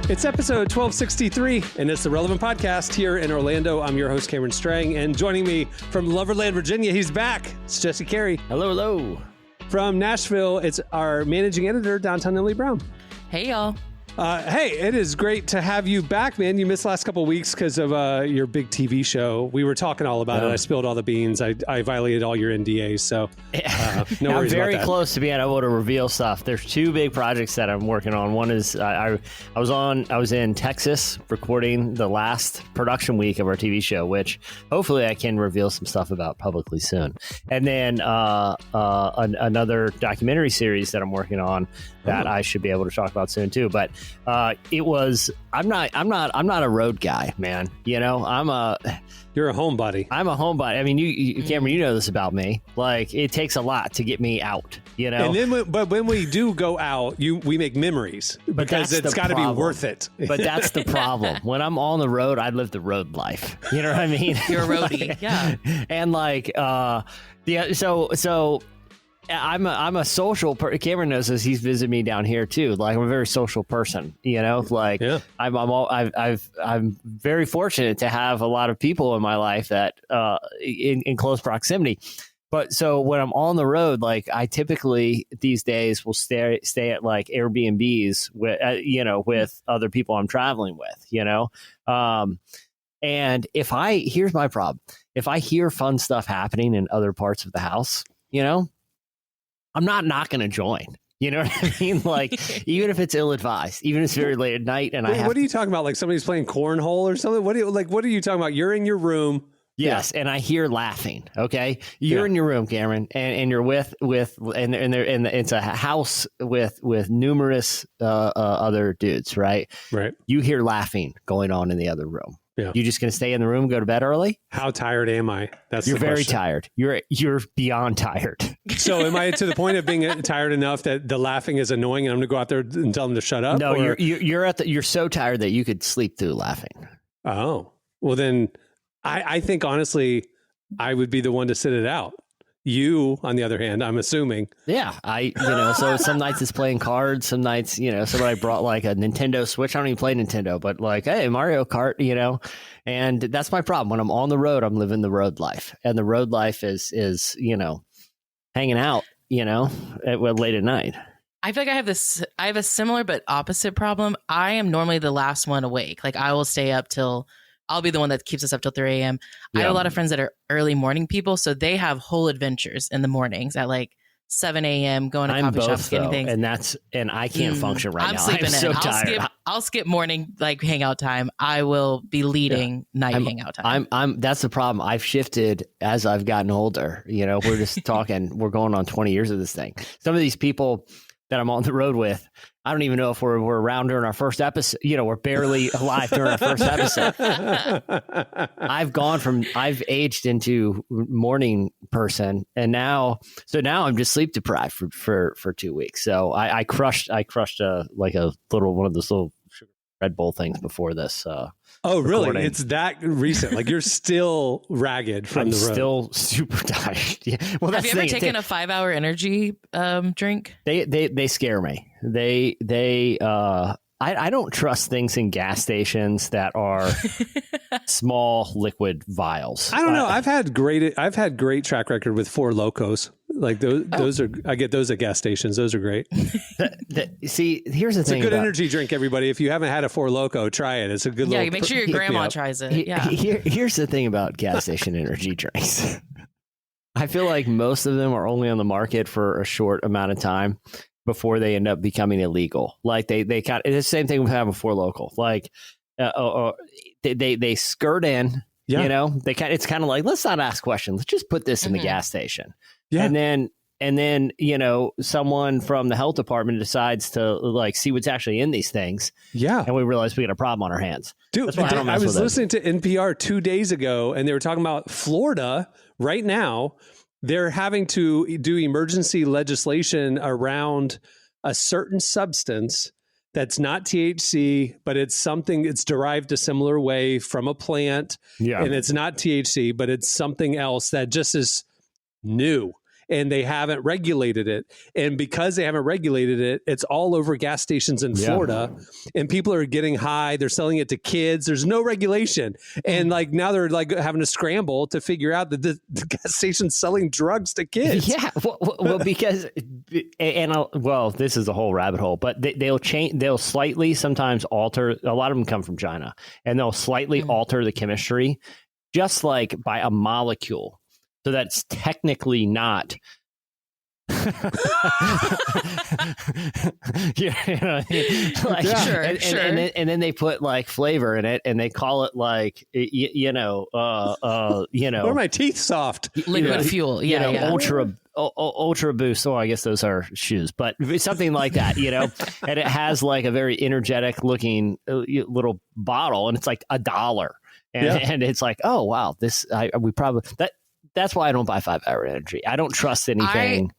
It's episode 1263, and it's the Relevant Podcast here in Orlando. I'm your host, Cameron Strang, and joining me from Loverland, Virginia, he's back. It's Jesse Carey. Hello, hello. From Nashville, it's our managing editor, Downtown Emily Brown. Hey, y'all. Hey, it is great to have you back, man. You missed the last couple of weeks because of your big TV show. We were talking all about it. I spilled all the beans. I violated all your NDAs, so no worries I'm very about that. close to being able to reveal stuff. There's two big projects that I'm working on. One is I was in Texas recording the last production week of our TV show, which hopefully I can reveal some stuff about publicly soon. And then another documentary series that I'm working on that I should be able to talk about soon too. But I'm not a road guy, man. You know, You're a homebody. I'm a homebody. I mean, you Cameron, you know this about me. Like, it takes a lot to get me out, you know? And then, but when we do go out, we make memories because it's got to be worth it. But that's the problem. When I'm on the road, I live the road life. You know what I mean? You're a roadie, yeah. And like, so I'm a social person. Cameron knows this. He's visited me down here too. Like, I'm a very social person, you know, like I'm very fortunate to have a lot of people in my life that, in close proximity. But so when I'm on the road, like, I typically these days will stay at like Airbnbs with other people I'm traveling with, you know? And here's my problem. If I hear fun stuff happening in other parts of the house, you know, I'm not going to join. You know what I mean? Like, even if it's ill-advised, even if it's very late at night, and what are you talking about? Like somebody's playing cornhole or something? What are you talking about? You're in your room. Yes, and I hear laughing. Okay, you're in your room, Cameron, and you're with and it's a house with numerous other dudes, right? Right. You hear laughing going on in the other room. Yeah. You just going to stay in the room, go to bed early? How tired am I? You're very tired. You're beyond tired. So am I to the point of being tired enough that the laughing is annoying and I'm going to go out there and tell them to shut up? No, you're so tired that you could sleep through laughing. Oh, well then I think honestly, I would be the one to sit it out. You, on the other hand, I'm assuming. Yeah, so some nights it's playing cards. Some nights, somebody brought like a Nintendo Switch. I don't even play Nintendo, but like, hey, Mario Kart, and that's my problem. When I'm on the road, I'm living the road life. And the road life is hanging out, late at night. I feel like I have a similar but opposite problem. I am normally the last one awake. Like, I will stay up I'll be the one that keeps us up till 3 a.m. Yeah. I have a lot of friends that are early morning people, so they have whole adventures in the mornings at like 7 a.m. going to coffee shops, getting things. And I can't function right now. I'm sleeping in. So tired. I'll skip morning like hangout time. I will be leading night hangout time. That's the problem. I've shifted as I've gotten older. We're just talking. We're going on 20 years of this thing. Some of these people that I'm on the road with, I don't even know if we're around during our first episode. We're barely alive during our first episode. I've aged into morning person, and now I'm just sleep deprived for 2 weeks. So I crushed one of those little Red Bull things before this. Oh, really? Recording. It's that recent. Like, you're still ragged from the road. Still super tired. Yeah. Well, have you ever taken a 5-hour energy drink? They scare me. I don't trust things in gas stations that are small liquid vials. I don't know. I've had great track record with Four Locos. Like those are, I get those at gas stations. Those are great. See, here's the thing. It's a good energy drink, everybody. If you haven't had a Four Loko, try it. It's a good. Yeah, make sure your grandma tries it. Yeah. Here's the thing about gas station energy drinks. I feel like most of them are only on the market for a short amount of time before they end up becoming illegal. Like they it's the same thing with having Four Loko. Like they skirt in. Yeah. It's kind of like, let's not ask questions. Let's just put this in the gas station. Yeah. And then, someone from the health department decides to like see what's actually in these things. Yeah. And we realize we got a problem on our hands. Dude, I was listening to NPR 2 days ago, and they were talking about Florida right now. They're having to do emergency legislation around a certain substance that's not THC, but it's derived a similar way from a plant. Yeah. And it's not THC, but it's something else that just is new. and they haven't regulated it. And because they haven't regulated it, it's all over gas stations in Florida, and people are getting high. They're selling it to kids. There's no regulation. And like now they're like having to scramble to figure out that the gas station's selling drugs to kids. Yeah. Well, because, this is a whole rabbit hole, but they'll change, they'll slightly sometimes alter. A lot of them come from China, and they'll slightly alter the chemistry just like by a molecule. So that's technically not. Sure. And then they put like flavor in it, and they call it like What are my teeth soft? Liquid fuel. Ultra boost. Oh, I guess those are shoes, but something like that, and it has like a very energetic looking little bottle, and it's like $1. And it's like, oh wow, that's why I don't buy 5 Hour Energy. I don't trust anything.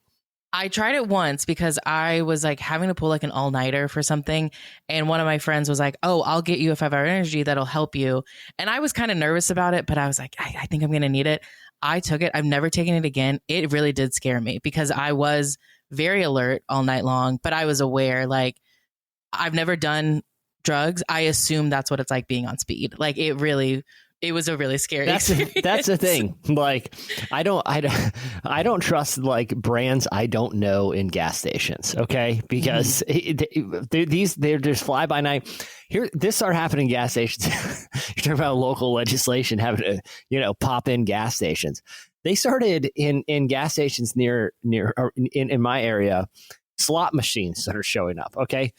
I tried it once because I was like having to pull like an all-nighter for something. And one of my friends was like, oh, I'll get you a 5 Hour Energy that'll help you. And I was kind of nervous about it, but I was like, I think I'm going to need it. I took it. I've never taken it again. It really did scare me because I was very alert all night long, but I was aware, like I've never done drugs. I assume that's what it's like being on speed. Like it was a really scary experience. That's the thing. Like, I don't trust like brands I don't know in gas stations. Okay, because they're just fly by night. This started happening in gas stations. You're talking about local legislation having to pop in gas stations. They started in gas stations near in my area, slot machines that are showing up. Okay.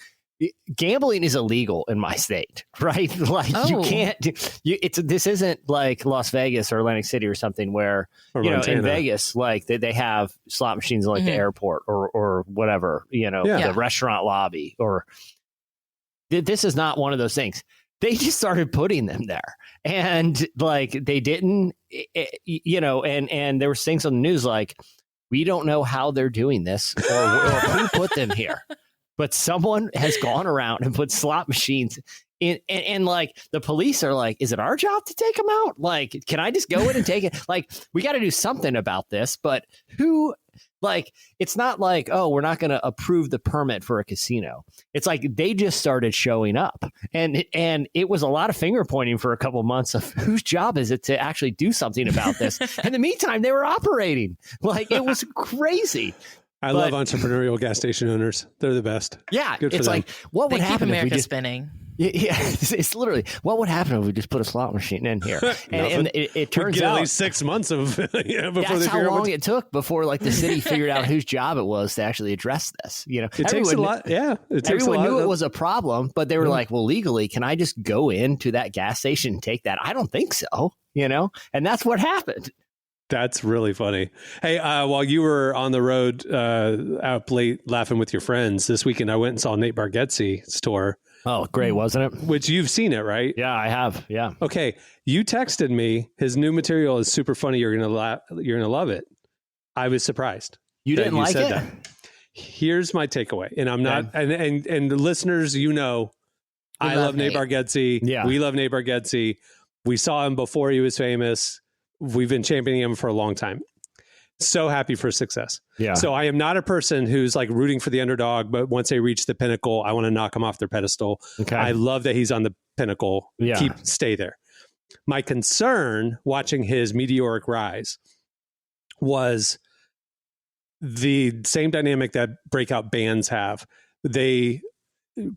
Gambling is illegal in my state, right? Like you can't. This isn't like Las Vegas or Atlantic City or something where in Vegas, like they have slot machines in like the airport or whatever, the restaurant lobby. Or this is not one of those things. They just started putting them there, and like they didn't, and there was things on the news like we don't know how they're doing this or who put them here. But someone has gone around and put slot machines in, and like the police are like, is it our job to take them out? Like, can I just go in and take it? Like, we got to do something about this. But who, like, it's not like, oh, we're not going to approve the permit for a casino. It's like they just started showing up, and it was a lot of finger pointing for a couple of months of whose job is it to actually do something about this. In the meantime, they were operating. Like, it was crazy. I love entrepreneurial gas station owners. They're the best. Yeah. It's like, what would happen if we just spinning? Yeah. It's literally, what would happen if we just put a slot machine in here? And it turns out at least 6 months of before that's how long it took before like the city figured out whose job it was to actually address this. It takes a lot. Yeah. Everyone knew it was a problem, but they were like, well, legally, can I just go into that gas station and take that? I don't think so, and that's what happened. That's really funny. Hey, while you were on the road out late laughing with your friends this weekend, I went and saw Nate Bargatze's tour. Oh, great, wasn't it? Which you've seen it, right? Yeah, I have. Yeah. Okay, you texted me. His new material is super funny. You're gonna love it. I was surprised. You didn't like it? That. Here's my takeaway, and I'm not. And the listeners, I love Nate Bargatze. Yeah, we love Nate Bargatze. We saw him before he was famous. We've been championing him for a long time. So happy for success. Yeah. So I am not a person who's like rooting for the underdog, but once they reach the pinnacle, I want to knock them off their pedestal. Okay. I love that he's on the pinnacle. Yeah. Stay there. My concern watching his meteoric rise was the same dynamic that breakout bands have. They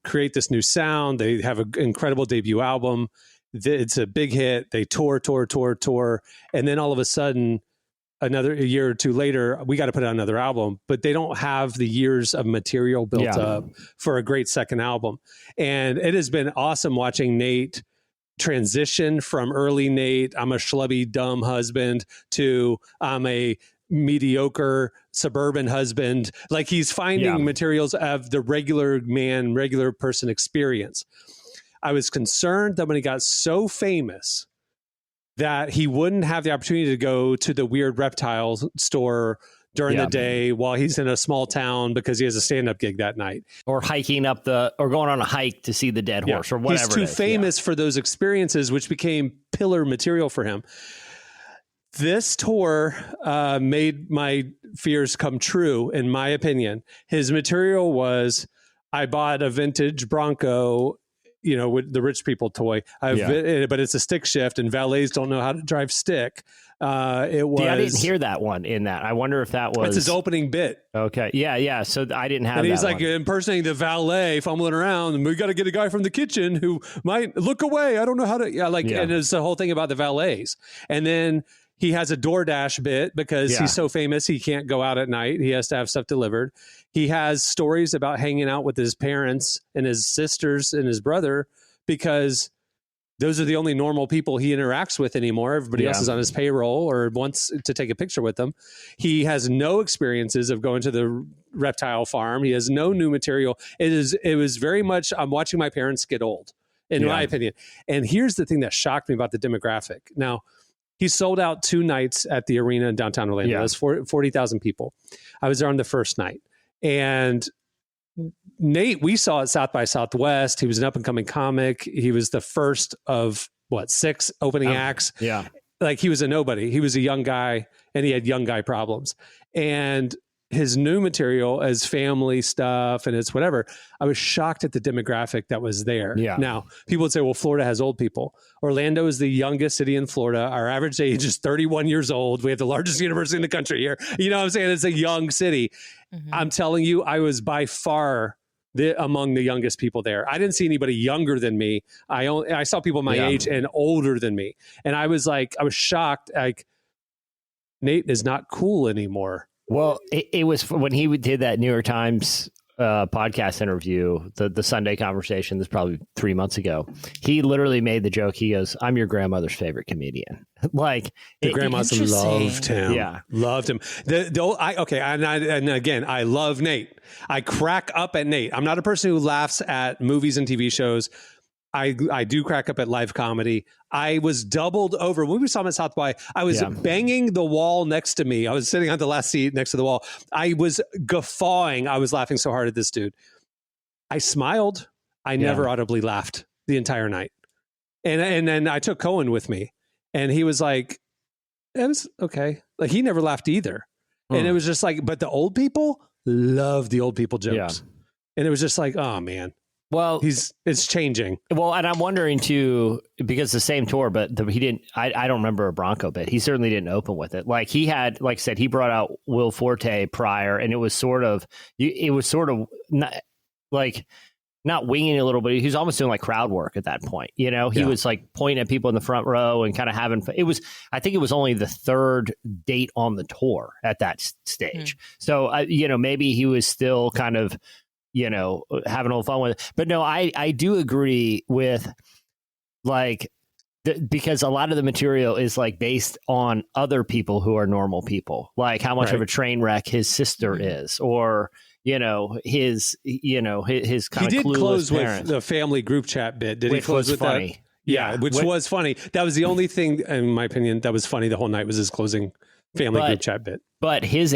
create this new sound. They have an incredible debut album. It's a big hit. They tour. And then all of a sudden, a year or two later, we got to put out another album, but they don't have the years of material built up for a great second album. And it has been awesome watching Nate transition from early Nate, I'm a schlubby, dumb husband, to I'm a mediocre suburban husband. Like he's finding materials of the regular man, regular person experience. I was concerned that when he got so famous that he wouldn't have the opportunity to go to the weird reptile store during the day while he's in a small town because he has a stand-up gig that night. Or hiking up or going on a hike to see the dead horse or whatever. He's too famous for those experiences, which became pillar material for him. This tour made my fears come true, in my opinion. His material was, I bought a vintage Bronco, with the rich people toy. But it's a stick shift, and valets don't know how to drive stick. It was. I didn't hear that one in that. I wonder if that was. It's his opening bit. Okay. Yeah. So I didn't have. And he's like impersonating the valet, fumbling around, and we got to get a guy from the kitchen who might look away. I don't know how to. And it's the whole thing about the valets, and then. He has a DoorDash bit because he's so famous he can't go out at night. He has to have stuff delivered. He has stories about hanging out with his parents and his sisters and his brother because those are the only normal people he interacts with anymore. Everybody else is on his payroll or wants to take a picture with them. He has no experiences of going to the reptile farm. He has no new material. It was very much, I'm watching my parents get old, in my opinion. And here's the thing that shocked me about the demographic. Now, he sold out 2 nights at the arena in downtown Orlando. That was 40,000 people. I was there on the first night. And Nate, we saw at South by Southwest. He was an up-and-coming comic. He was the first of, 6 opening acts? Yeah. Like, he was a nobody. He was a young guy, and he had young guy problems. And his new material as family stuff and it's whatever, I was shocked at the demographic that was there. Yeah. Now, people would say, well, Florida has old people. Orlando is the youngest city in Florida. Our average age is 31 years old. We have the largest university in the country here. You know what I'm saying? It's a young city. Mm-hmm. I'm telling you, I was by far among the youngest people there. I didn't see anybody younger than me. I saw people my age and older than me. And I was shocked. Like, Nate is not cool anymore. Well, it was when he did that New York Times podcast interview, the Sunday conversation. This probably 3 months ago. He literally made the joke. He goes, "I'm your grandmother's favorite comedian." Like the grandmas loved him. Yeah, loved him. And again, I love Nate. I crack up at Nate. I'm not a person who laughs at movies and TV shows. I do crack up at live comedy. I was doubled over. When we saw him at South by, I was banging the wall next to me. I was sitting on the last seat next to the wall. I was guffawing. I was laughing so hard at this dude. I smiled. I never audibly laughed the entire night. And then I took Cohen with me. And he was like, it was okay. Like, he never laughed either. And it was just like, but the old people love the old people jokes. Yeah. And it was just like, oh, man. Well, it's changing. Well, and I'm wondering too, because the same tour, but he didn't. I don't remember a Bronco bit. He certainly didn't open with it. Like, he had, like I said, he brought out Will Forte prior, and it was sort of not winging a little bit. He was almost doing like crowd work at that point. He was like pointing at people in the front row and kind of having. I think it was only the 3rd date on the tour at that stage. So maybe he was still kind of. Having a little fun with it. But no, I do agree with because a lot of the material is like based on other people who are normal people, like how much of a train wreck his sister is, or his kind of. He did close with the family group chat bit. Did he close with funny? That? Which was funny. That was the only thing, in my opinion, that was funny the whole night was his closing family group chat bit. But his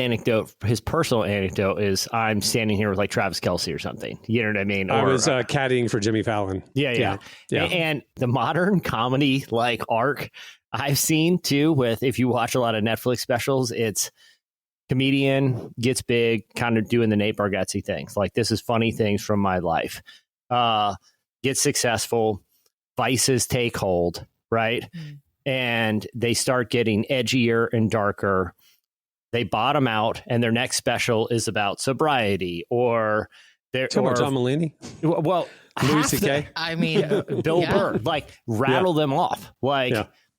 personal anecdote is, I'm standing here with like Travis Kelce or something. You know what I mean? I was caddying for Jimmy Fallon. Yeah. And the modern comedy like arc I've seen too, with if you watch a lot of Netflix specials, it's comedian gets big, kind of doing the Nate Bargatze things. Like, this is funny things from my life. Gets successful, vices take hold, right? And they start getting edgier and darker. They bottom out, and their next special is about sobriety, or they're Tom Mulaney. Well, Louis C.K. I mean, Bill Burr. Like, rattle them off. Like,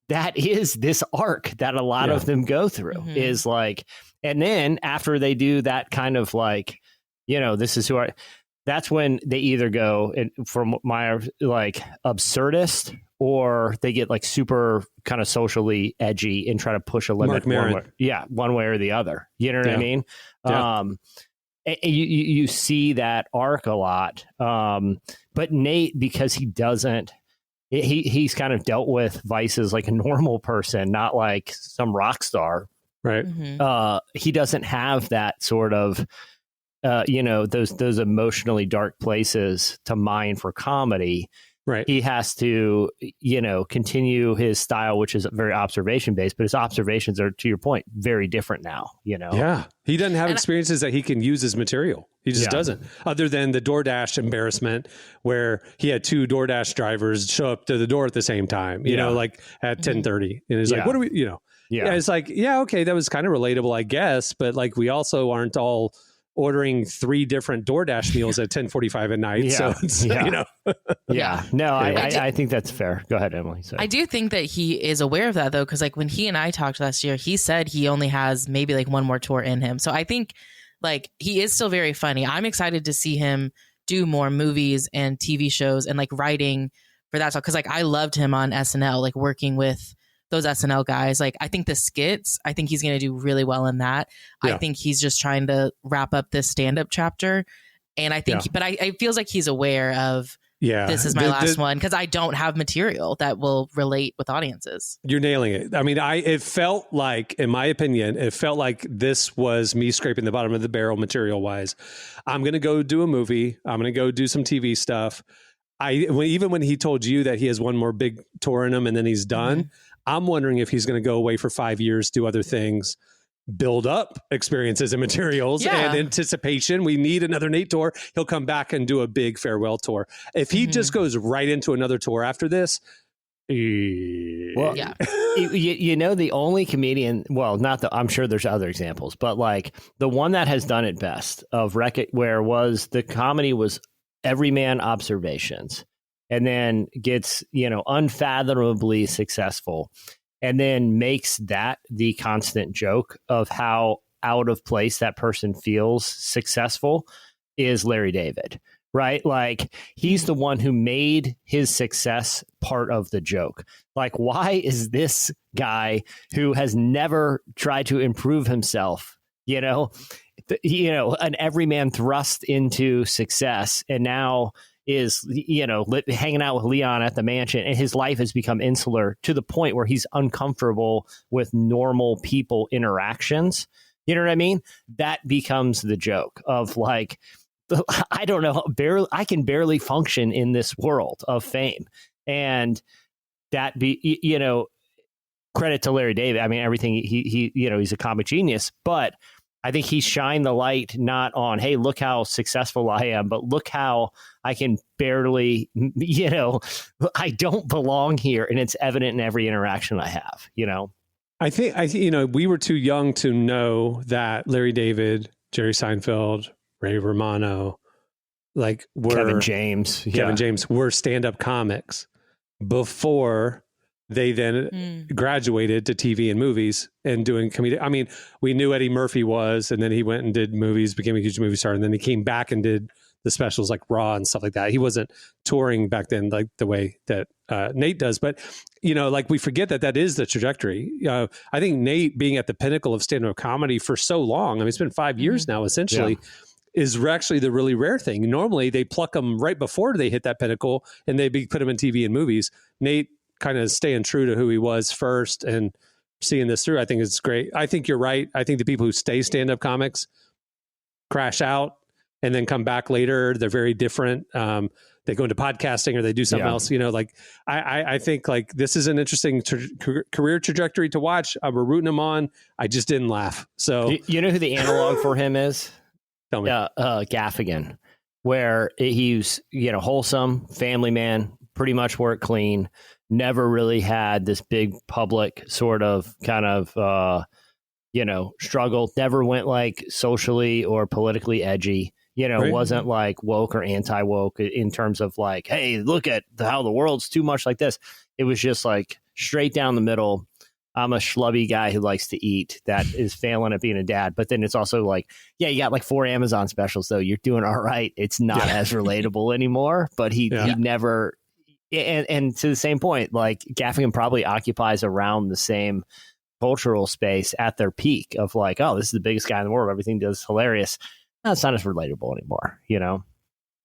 that is this arc that a lot of them go through. Is like, and then after they do that kind of like, this is who I. That's when they either go from my like absurdist, or they get like super kind of socially edgy and try to push a limit one way or the other. You know what I mean? Yeah. You see that arc a lot. But Nate, because he doesn't, he's kind of dealt with vices like a normal person, not like some rock star. Right. He doesn't have that sort of, those emotionally dark places to mine for comedy. Right. He has to, continue his style, which is very observation based, but his observations are, to your point, very different now, Yeah. He doesn't have experiences that he can use as material. He just doesn't, other than the DoorDash embarrassment where he had 2 DoorDash drivers show up to the door at the same time, like at 10:30. And he's like, what do we, Yeah, it's like, okay, that was kind of relatable, I guess. But like, we also aren't all ordering 3 different DoorDash meals at 10:45 at night. So it's, No, I think that's fair. Go ahead, Emily. Sorry. I do think that he is aware of that, though, because like when he and I talked last year, he said he only has maybe like 1 more tour in him. So I think like he is still very funny. I'm excited to see him do more movies and TV shows and like writing for that. Because like I loved him on SNL, like working with those SNL guys. Like I think the skits, I think he's going to do really well in that. I think he's just trying to wrap up this stand-up chapter. And I think, but I feels like he's aware of, this is my last one, because I don't have material that will relate with audiences. You're nailing it. I mean, it felt like, in my opinion, this was me scraping the bottom of the barrel material wise. I'm going to go do a movie. I'm going to go do some TV stuff. Even when he told you that he has 1 more big tour in him and then he's done, I'm wondering if he's going to go away for 5 years, do other things, build up experiences and materials and anticipation. We need another Nate tour. He'll come back and do a big farewell tour. If he just goes right into another tour after this, the only comedian, I'm sure there's other examples, but like the one that has done it best of where was the comedy was everyman observations, and then gets, unfathomably successful, and then makes that the constant joke of how out of place that person feels successful, is Larry David, right? Like he's the one who made his success part of the joke. Like, why is this guy who has never tried to improve himself, an everyman thrust into success, and now is, hanging out with Leon at the mansion, and his life has become insular to the point where he's uncomfortable with normal people interactions. You know what I mean? That becomes the joke of like, I don't know, I can barely function in this world of fame. And that credit to Larry David. I mean, everything he's a comic genius, but I think he shined the light not on, hey, look how successful I am, but look how I can barely, I don't belong here. And it's evident in every interaction I have, I think, we were too young to know that Larry David, Jerry Seinfeld, Ray Romano, Kevin James were stand-up comics before they then graduated to TV and movies and doing comedy. I mean, we knew Eddie Murphy was, and then he went and did movies, became a huge movie star, and then he came back and did the specials like Raw and stuff like that. He wasn't touring back then like the way that Nate does, but we forget that is the trajectory. I think Nate being at the pinnacle of stand-up comedy for so long, I mean, it's been 5 years now, essentially, is actually the really rare thing. Normally they pluck them right before they hit that pinnacle and they put them in TV and movies. Nate kind of staying true to who he was first and seeing this through, I think it's great. I think you're right. I think the people who stay stand-up comics crash out and then come back later. They're very different. They go into podcasting or they do something else. I think like this is an interesting career trajectory to watch. We're rooting him on. I just didn't laugh. So you know who the analog for him is? Tell me. Gaffigan, where he's wholesome, family man, pretty much worked clean. Never really had this big public sort of kind of, struggle. Never went like socially or politically edgy, right. Wasn't like woke or anti-woke in terms of like, hey, look at how the world's too much like this. It was just like straight down the middle. I'm a schlubby guy who likes to eat that is failing at being a dad. But then it's also like, you got like 4 Amazon specials, though. You're doing all right. It's not as relatable anymore, but he never... And to the same point, like Gaffigan probably occupies around the same cultural space at their peak of like, oh, this is the biggest guy in the world. Everything does hilarious. No, it's not as relatable anymore,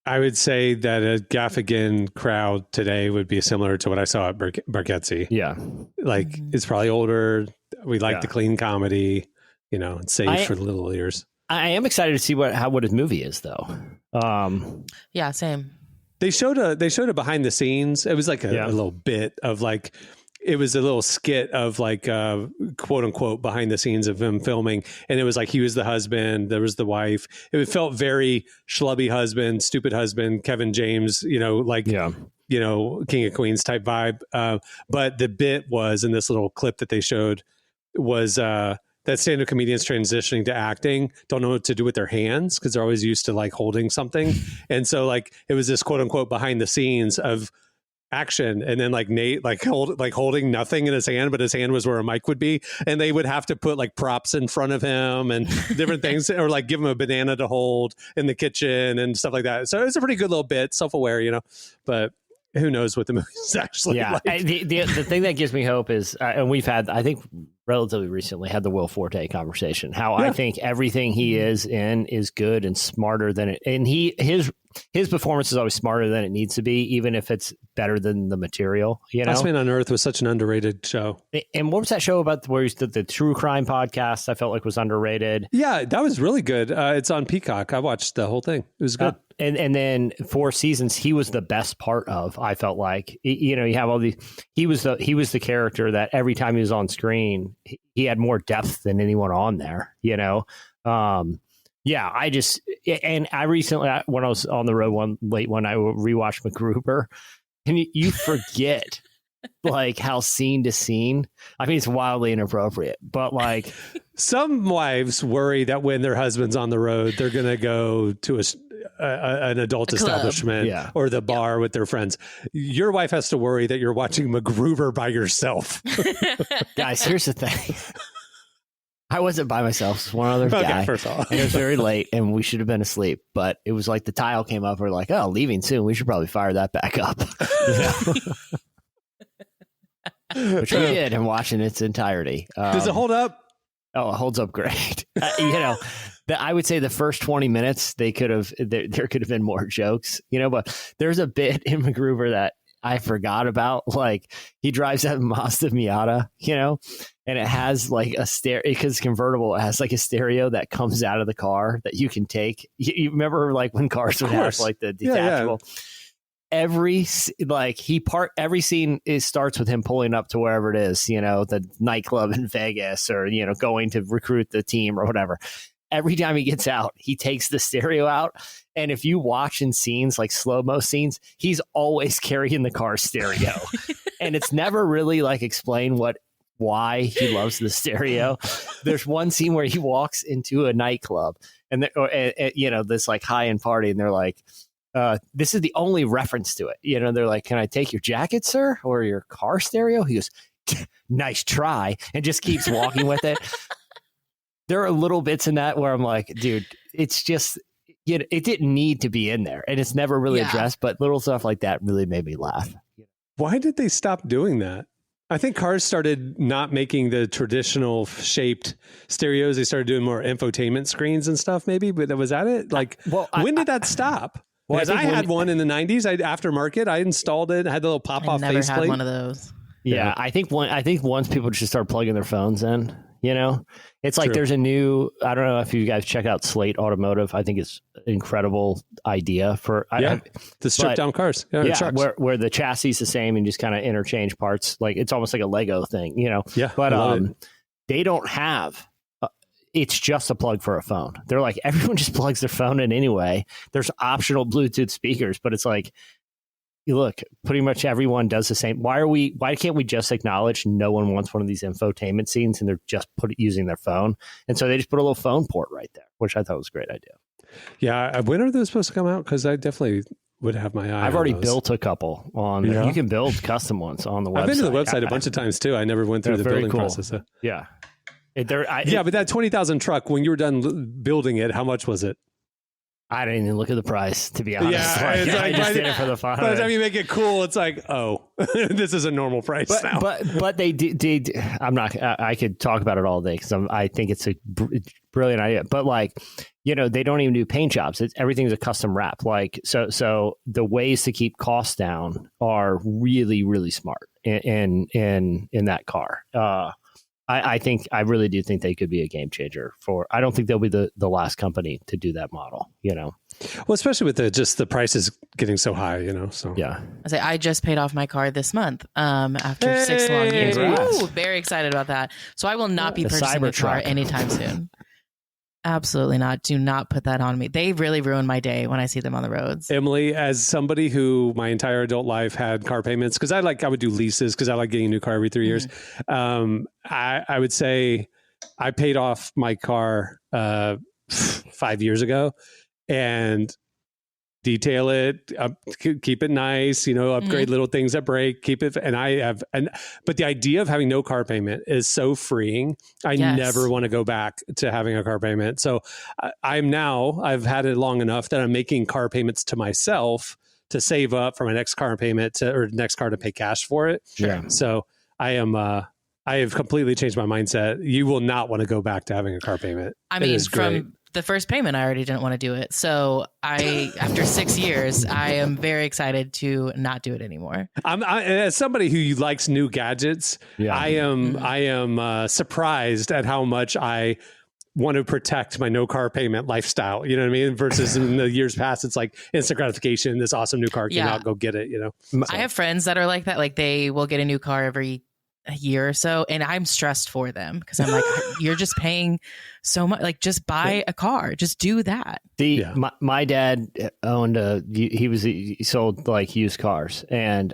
I would say that a Gaffigan crowd today would be similar to what I saw at Bargatze. Yeah. Like it's probably older. We like the clean comedy, it's safe for the little ears. I am excited to see what his movie is though. Yeah, same. They showed a behind the scenes. It was like a little bit of like, it was a little skit of like quote unquote behind the scenes of him filming. And it was like, he was the husband, there was the wife. It felt very schlubby husband, stupid husband, Kevin James, you know, like, you know, King of Queens type vibe. But the bit was in this little clip that they showed was that stand-up comedians transitioning to acting don't know what to do with their hands because they're always used to like holding something. And so like, it was this quote unquote behind the scenes of action, and then like Nate holding nothing in his hand, but his hand was where a mic would be, and they would have to put like props in front of him and different things, or like give him a banana to hold in the kitchen and stuff like that. So it's a pretty good little bit, self-aware, you know, but who knows what the movie's actually like. The thing that gives me hope is, and we've had, I think relatively recently, had the Will Forte conversation, how I think everything he is in is good and smarter than it, and his performance is always smarter than it needs to be, even if it's better than the material. You know, Last Man on Earth was such an underrated show. And what was that show about where he's the true crime podcast? I felt like was underrated. Yeah, that was really good. It's on Peacock. I watched the whole thing. It was good. And then 4 seasons, he was the best part of. I felt like, you know, you have all these. He was the character that every time he was on screen, he had more depth than anyone on there. You know. I recently, when I was on the road one I rewatched MacGruber, and you forget like how scene to scene. I mean, it's wildly inappropriate, but like some wives worry that when their husband's on the road, they're going to go to an adult establishment or the bar with their friends. Your wife has to worry that you're watching MacGruber by yourself. Guys, here's the thing. I wasn't by myself. It was one other guy. First of all. And it was very late, and we should have been asleep. But it was like the tile came up. We're like, oh, leaving soon. We should probably fire that back up. Which we did, and watching its entirety. Does it hold up? Oh, it holds up great. You know, I would say the first 20 minutes, there could have been more jokes. You know, but there's a bit in MacGruber that I forgot about. Like, he drives that Mazda Miata, you know, and it has like a stereo, because it's convertible. It has like a stereo that comes out of the car that you can take. You remember like when cars would have like the detachable. Yeah. Every scene starts with him pulling up to wherever it is, you know, the nightclub in Vegas, or, you know, going to recruit the team or whatever. Every time he gets out, he takes the stereo out. And if you watch in scenes like slow-mo scenes, he's always carrying the car stereo. And it's never really like explained why he loves the stereo. There's one scene where he walks into a nightclub and you know, this like high-end party, and they're like, this is the only reference to it. You know, they're like, can I take your jacket, sir? Or your car stereo? He goes, nice try. And just keeps walking with it. There are little bits in that where I'm like, dude, it's just, you know, it didn't need to be in there, and it's never really addressed, but little stuff like that really made me laugh. Why did they stop doing that? I think cars started not making the traditional shaped stereos. They started doing more infotainment screens and stuff, maybe, but was that it? Like, when did that stop? Because I had one in the 90s, aftermarket. I installed it, had the little pop-off faceplate. I never had one of those. Yeah, I think once people just start plugging their phones in, you know, it's like there's a new, I don't know if you guys check out Slate Automotive. I think it's an incredible idea for to strip down cars. Where the chassis is the same and just kind of interchange parts. Like, it's almost like a Lego thing, you know. Yeah, but they don't have. It's just a plug for a phone. They're like, everyone just plugs their phone in anyway. There's optional Bluetooth speakers, but it's like, look, pretty much everyone does the same. Why can't we just acknowledge no one wants one of these infotainment scenes, and they're just using their phone? And so they just put a little phone port right there, which I thought was a great idea. Yeah. When are those supposed to come out? Because I definitely would have my eye. I've already built a couple on. Yeah. You can build custom ones on the website. I've been to the website a bunch of times too. I never went through the building process. So. Yeah. But that 20,000 truck, when you were done building it, how much was it? I didn't even look at the price, to be honest. Yeah, I just did it for the fun. By the time you make it cool, it's like, oh, this is a normal price now. But they did. I'm not. I could talk about it all day because I think it's a brilliant idea. But like, you know, they don't even do paint jobs. Everything's a custom wrap. Like, so the ways to keep costs down are really, really smart in that car. I really do think they could be a game changer I don't think they'll be the last company to do that model, Well, especially with the prices getting so high, so. Yeah. I just paid off my car this month after 6 long years. Ooh, very excited about that. So I will not be purchasing a car anytime soon. Absolutely not. Do not put that on me. They really ruin my day when I see them on the roads. Emily, as somebody who my entire adult life had car payments, because I would do leases because I like getting a new car every 3 years. I would say I paid off my car 5 years ago and detail it, keep it nice, upgrade little things that break, keep it. But the idea of having no car payment is so freeing. I never want to go back to having a car payment. So I've had it long enough that I'm making car payments to myself to save up for my next car payment or next car to pay cash for it. Yeah. So I have completely changed my mindset. You will not want to go back to having a car payment. I mean, from the first payment, I already didn't want to do it. So after 6 years, I am very excited to not do it anymore. As somebody who likes new gadgets, I am surprised at how much I want to protect my no car payment lifestyle. You know what I mean? Versus in the years past, it's like instant gratification. This awesome new car came out, go get it. So. I have friends that are like that. Like they will get a new car every a year or so, and I'm stressed for them because I'm like, you're just paying so much. Like, just buy a car, just do that. My dad owned he sold like used cars, and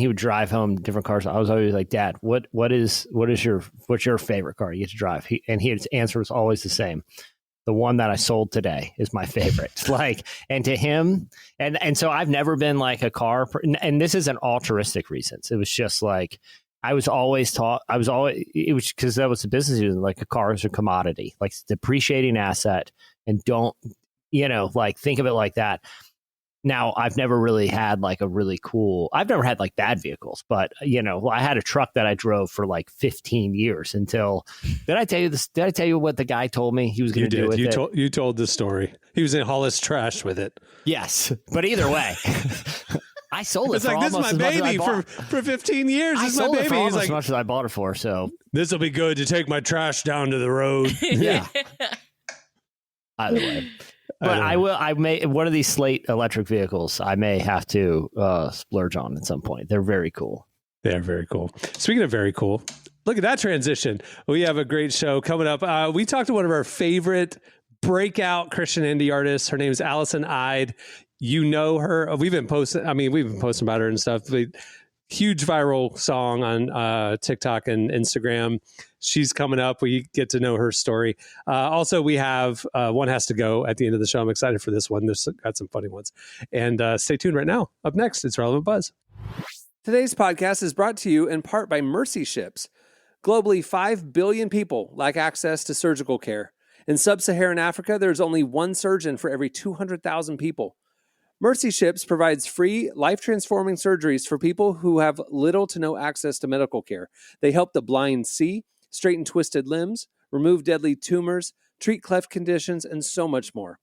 he would drive home different cars. I was always like, Dad, what's your favorite car you get to drive? His answer was always the same. The one that I sold today is my favorite. And to him, and so I've never been like a car, and this isn't altruistic reasons. It was just like, it was because that was the business he was in, like a car is a commodity, like it's a depreciating asset, and don't, think of it like that. Now, I've never really had I've never had like bad vehicles, but I had a truck that I drove for like 15 years until, did I tell you this? Did I tell you what the guy told me he was going to do with it? You told the story. He was in haul his trash with it. Yes. But either way, I sold it for almost as much as I bought. For 15 years. I sold it for almost as much as I bought it for. So this will be good to take my trash down to the road. Yeah. Either way. But I may, one of these Slate electric vehicles, I may have to splurge on at some point. They're very cool. They're very cool. Speaking of very cool, look at that transition. We have a great show coming up. We talked to one of our favorite breakout Christian indie artists. Her name is Allison Eide. You know her. We've been posting about her and stuff. Huge viral song on TikTok and Instagram. She's coming up. We get to know her story. Also, we have One Has to Go at the end of the show. I'm excited for this one. There's got some funny ones. And stay tuned right now. Up next, it's Relevant Buzz. Today's podcast is brought to you in part by Mercy Ships. Globally, 5 billion people lack access to surgical care. In sub-Saharan Africa, there's only one surgeon for every 200,000 people. Mercy Ships provides free, life-transforming surgeries for people who have little to no access to medical care. They help the blind see, straighten twisted limbs, remove deadly tumors, treat cleft conditions, and so much more.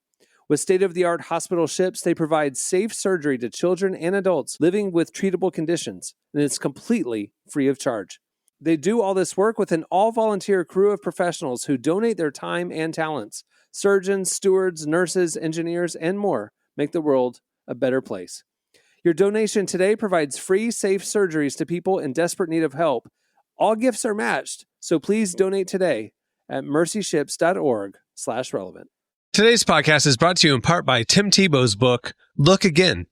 With state-of-the-art hospital ships, they provide safe surgery to children and adults living with treatable conditions, and it's completely free of charge. They do all this work with an all-volunteer crew of professionals who donate their time and talents. Surgeons, stewards, nurses, engineers, and more make the world a better place. Your donation today provides free, safe surgeries to people in desperate need of help. All gifts are matched, so please donate today at mercyships.org/relevant. Today's podcast is brought to you in part by Tim Tebow's book, Look Again.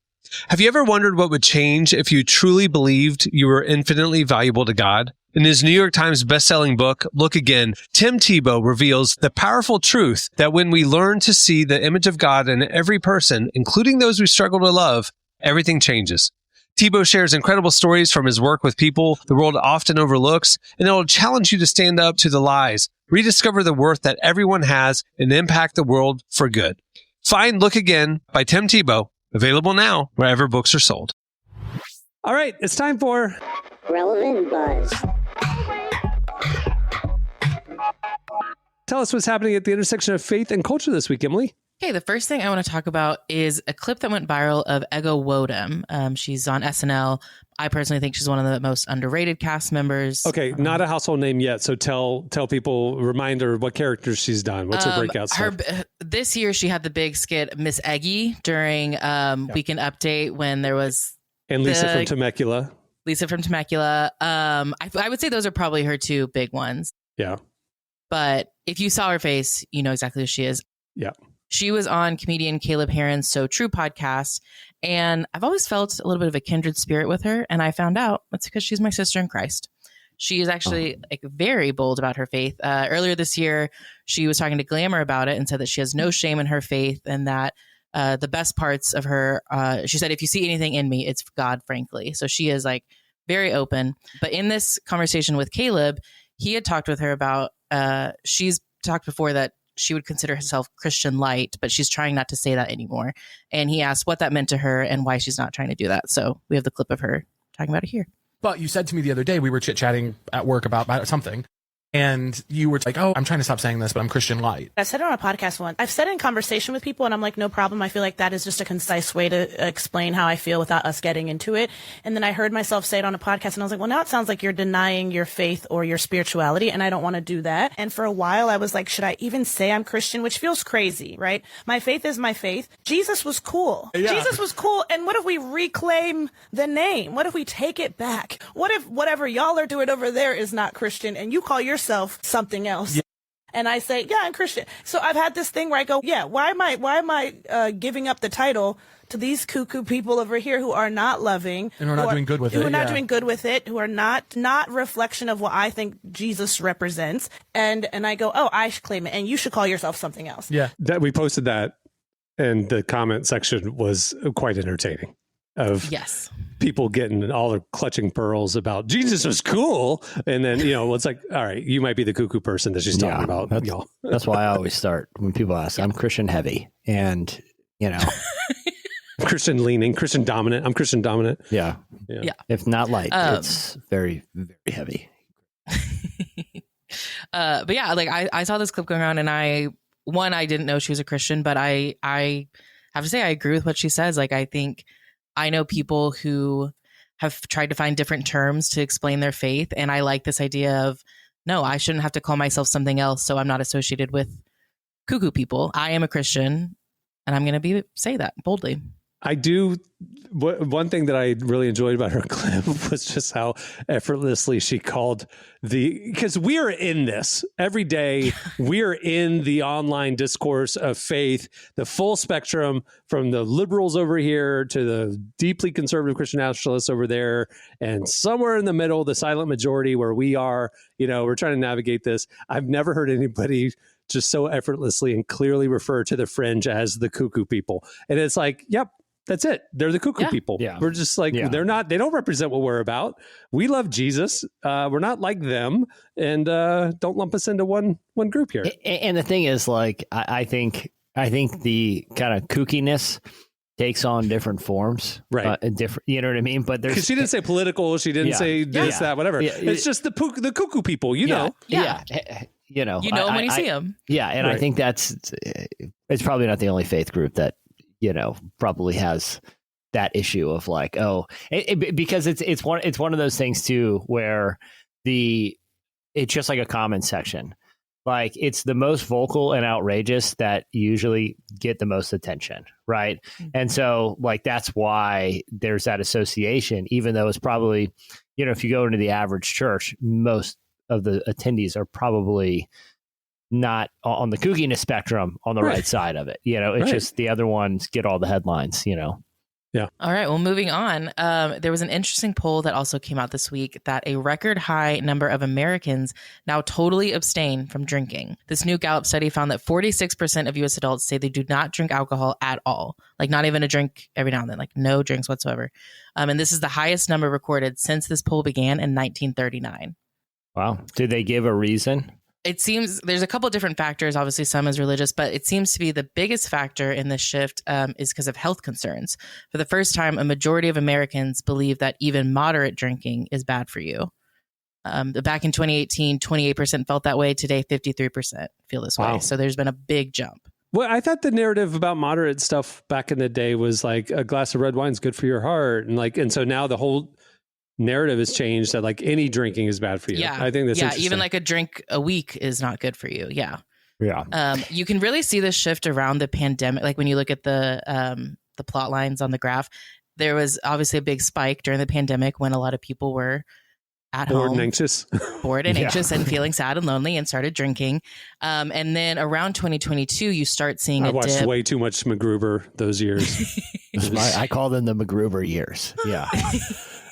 Have you ever wondered what would change if you truly believed you were infinitely valuable to God? In his New York Times bestselling book, Look Again, Tim Tebow reveals the powerful truth that when we learn to see the image of God in every person, including those we struggle to love, everything changes. Tebow shares incredible stories from his work with people the world often overlooks, and it will challenge you to stand up to the lies, rediscover the worth that everyone has, and impact the world for good. Find Look Again by Tim Tebow, available now wherever books are sold. All right, it's time for Relevant Buzz. Tell us what's happening at the intersection of faith and culture this week, Emily. Okay, the first thing I want to talk about is a clip that went viral of Ego Nwodim. She's on SNL. I personally think she's one of the most underrated cast members. Okay, not a household name yet. So tell people, remind her what characters she's done. What's her breakout stuff? This year, she had the big skit Miss Eggy during Weekend Update when there was and Lisa from Temecula. I would say those are probably her two big ones. Yeah. But if you saw her face, you know exactly who she is. Yeah. She was on comedian Caleb Herron's So True podcast, and I've always felt a little bit of a kindred spirit with her, and I found out it's because she's my sister in Christ. She is actually very bold about her faith. Earlier this year, she was talking to Glamour about it and said that she has no shame in her faith, and that the best parts of her, she said, if you see anything in me, it's God, frankly. So she is like very open. But in this conversation with Caleb, he had talked with her about, she's talked before that she would consider herself Christian light, but she's trying not to say that anymore. And he asked what that meant to her and why she's not trying to do that. So we have the clip of her talking about it here. But you said to me the other day, we were chit-chatting at work about something. And you were like, oh, I'm trying to stop saying this, but I'm Christian light. I said it on a podcast once. I've said it in conversation with people, and I'm like, no problem. I feel like that is just a concise way to explain how I feel without us getting into it. And then I heard myself say it on a podcast, and I was like, well, now it sounds like you're denying your faith or your spirituality, and I don't want to do that. And for a while, I was like, should I even say I'm Christian? Which feels crazy, right? My faith is my faith. Jesus was cool. Yeah. Jesus was cool. And what if we reclaim the name? What if we take it back? What if whatever y'all are doing over there is not Christian, and you call yourself something else? Yeah. And I say, yeah, I'm Christian. So I've had this thing where I go, yeah, why am I giving up the title to these cuckoo people over here who are not loving and who are not doing good with it, who are not doing good with it, who are not reflection of what I think Jesus represents. And I go, oh, I should claim it, and you should call yourself something else. Yeah, that we posted that, and the comment section was quite entertaining. Of people getting all their clutching pearls about Jesus was cool. And then, it's like, all right, you might be the cuckoo person that she's talking about. That's why I always start when people ask, I'm Christian heavy. And, Christian leaning, Christian dominant. I'm Christian dominant. Yeah. If not light, it's very, very heavy. But yeah, like I saw this clip going around, and I didn't know she was a Christian, but I have to say I agree with what she says. Like, I think I know people who have tried to find different terms to explain their faith. And I like this idea of, no, I shouldn't have to call myself something else, so I'm not associated with cuckoo people. I am a Christian, and I'm going to say that boldly. I do. One thing that I really enjoyed about her clip was just how effortlessly she called because we are in this every day. We're in the online discourse of faith, the full spectrum from the liberals over here to the deeply conservative Christian nationalists over there. And somewhere in the middle, the silent majority where we are, we're trying to navigate this. I've never heard anybody just so effortlessly and clearly refer to the fringe as the cuckoo people. And it's like, yep. That's it. They're the cuckoo people. Yeah. We're just like, they don't represent what we're about. We love Jesus. We're not like them. And don't lump us into one group here. And the thing is, like, I think the kind of kookiness takes on different forms. Right. Different, you know what I mean? But there's, because she didn't say political. She didn't say this, that, whatever. Yeah. It's just the cuckoo people, know. Yeah. Them when you see them. Yeah. And I think it's probably not the only faith group that, probably has that issue of like, because it's one of those things too, where it's just like a comment section. Like, it's the most vocal and outrageous that usually get the most attention. Right. Mm-hmm. And so, like, that's why there's that association, even though it's probably, if you go into the average church, most of the attendees are probably not on the kookiness spectrum on the right side of it. It's just the other ones get all the headlines, Yeah. All right. Well, moving on. There was an interesting poll that also came out this week that a record high number of Americans now totally abstain from drinking. This new Gallup study found that 46% of U.S. adults say they do not drink alcohol at all, like not even a drink every now and then, like no drinks whatsoever. And this is the highest number recorded since this poll began in 1939. Wow. Did they give a reason? It seems there's a couple of different factors. Obviously, some is religious, but it seems to be the biggest factor in this shift is because of health concerns. For the first time, a majority of Americans believe that even moderate drinking is bad for you. Back in 2018, 28% felt that way. Today, 53% feel this way. So there's been a big jump. Well, I thought the narrative about moderate stuff back in the day was like a glass of red wine is good for your heart. And so now the whole narrative has changed that like any drinking is bad for you. Yeah. I think that's interesting. Even like a drink a week is not good for you. Yeah. Yeah. You can really see this shift around the pandemic. Like when you look at the plot lines on the graph, there was obviously a big spike during the pandemic when a lot of people were at bored home, and anxious, and feeling sad and lonely and started drinking. And then around 2022, you start seeing I a watched dip. way too much MacGruber those years. I call them the MacGruber years. Yeah.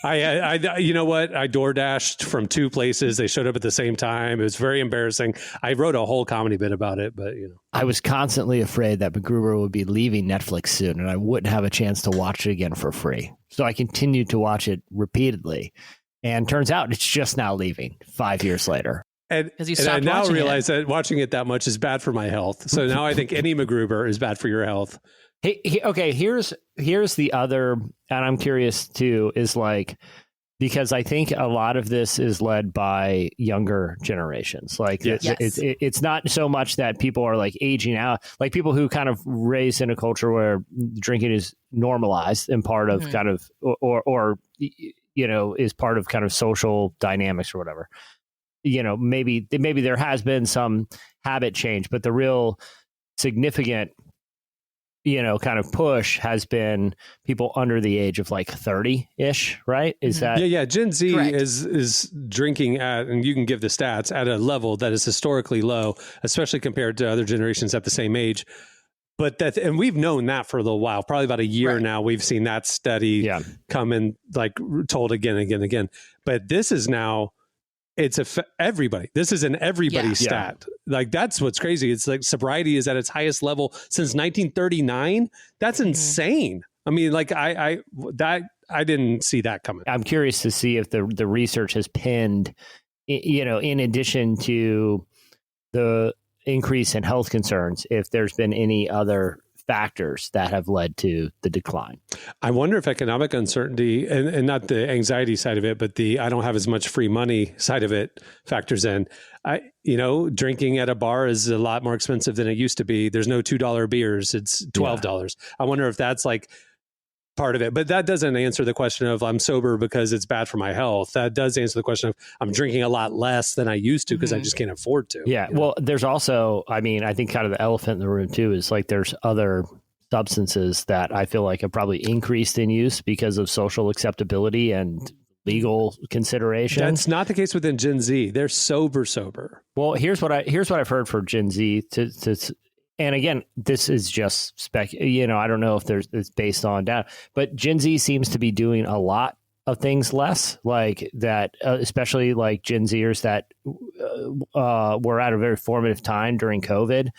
I you know what? I door dashed from two places. They showed up at the same time. It was very embarrassing. I wrote a whole comedy bit about it, but I was constantly afraid that MacGruber would be leaving Netflix soon and I wouldn't have a chance to watch it again for free. So I continued to watch it repeatedly. And turns out it's just now leaving 5 years later. And I now realize that watching it that much is bad for my health. So now I think any MacGruber is bad for your health. Okay, here's the other, and I'm curious too, is like, because I think a lot of this is led by younger generations. Like it's not so much that people are like aging out, like people who kind of raised in a culture where drinking is normalized and part of kind of, or is part of kind of social dynamics or whatever. Maybe there has been some habit change, but the real significant kind of push has been people under the age of like 30-ish, right? Is that? Yeah. Gen Z Correct. is drinking at, and you can give the stats, at a level that is historically low, especially compared to other generations at the same age. But and we've known that for a little while, probably about a year now. We've seen that study come and like told again. But this is now, it's everybody. This is an everybody stat. Like that's what's crazy. It's like sobriety is at its highest level since 1939. That's insane. I mean, like I didn't see that coming. I'm curious to see if the research has pinned, in addition to the increase in health concerns, if there's been any other factors that have led to the decline. I wonder if economic uncertainty and not the anxiety side of it, but the I don't have as much free money side of it factors in. Drinking at a bar is a lot more expensive than it used to be. There's no $2 beers. It's $12. I wonder if that's like part of it, but that doesn't answer the question of I'm sober because it's bad for my health. That does answer the question of I'm drinking a lot less than I used to because I just can't afford to. Yeah. Well, there's also, I think kind of the elephant in the room too is like there's other substances that I feel like have probably increased in use because of social acceptability and legal considerations. That's not the case within Gen Z. They're sober. Well, here's what I've heard for Gen Z and again, this is just I don't know if it's based on data, but Gen Z seems to be doing a lot of things less, like that, especially like Gen Zers that were at a very formative time during COVID,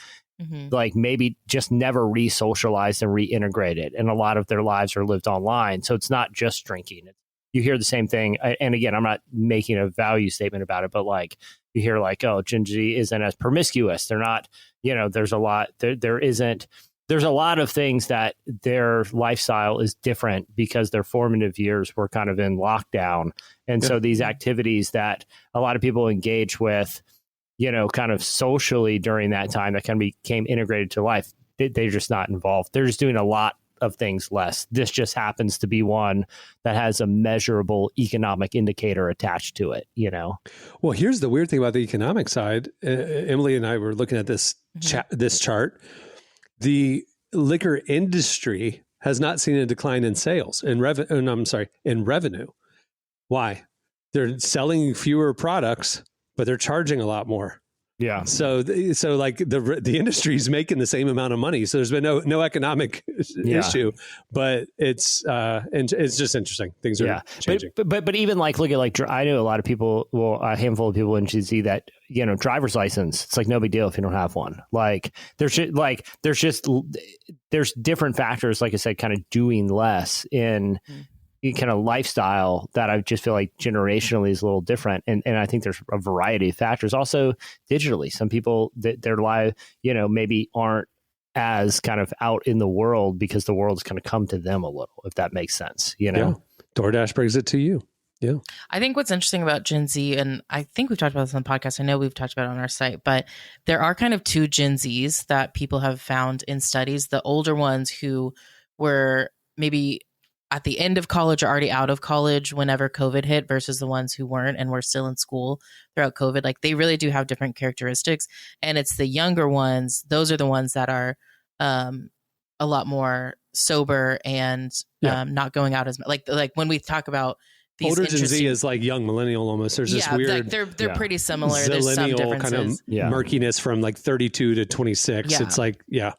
like maybe just never re-socialized and reintegrated. And a lot of their lives are lived online. So it's not just drinking. You hear the same thing. And again, I'm not making a value statement about it, but like you hear like, oh, Gen Z isn't as promiscuous. They're not, there's a lot, there's a lot of things that their lifestyle is different because their formative years were kind of in lockdown. And so these activities that a lot of people engage with, kind of socially during that time that kind of became integrated to life, they're just not involved. They're just doing a lot of things less. This just happens to be one that has a measurable economic indicator attached to it, Well, here's the weird thing about the economic side. Emily and I were looking at this this chart. The liquor industry has not seen a decline in sales, in revenue. Why? They're selling fewer products, but they're charging a lot more. Yeah. So like the industry's making the same amount of money. So there's been no economic issue, but it's just interesting. Things are changing. But even like look at I know a lot of people, a handful of people in GZ that driver's license. It's like no big deal if you don't have one. Like there's different factors. Like I said, kind of doing less in. Kind of lifestyle that I just feel like generationally is a little different. And I think there's a variety of factors. Also digitally, some people their life, maybe aren't as kind of out in the world because the world's kind of come to them a little, if that makes sense, Yeah. DoorDash brings it to you. Yeah. I think what's interesting about Gen Z, and I think we've talked about this on the podcast, I know we've talked about it on our site, but there are kind of two Gen Zs that people have found in studies. The older ones who were maybe at the end of college or already out of college whenever COVID hit versus the ones who weren't and were still in school throughout COVID. Like they really do have different characteristics. And it's the younger ones, those are the ones that are a lot more sober and not going out as much. Like when we talk about these older Gen Z is like young millennial almost. There's this weird, they're pretty similar. There's some differences. Kind of murkiness from like 32 to 26. Yeah. It's like, yeah.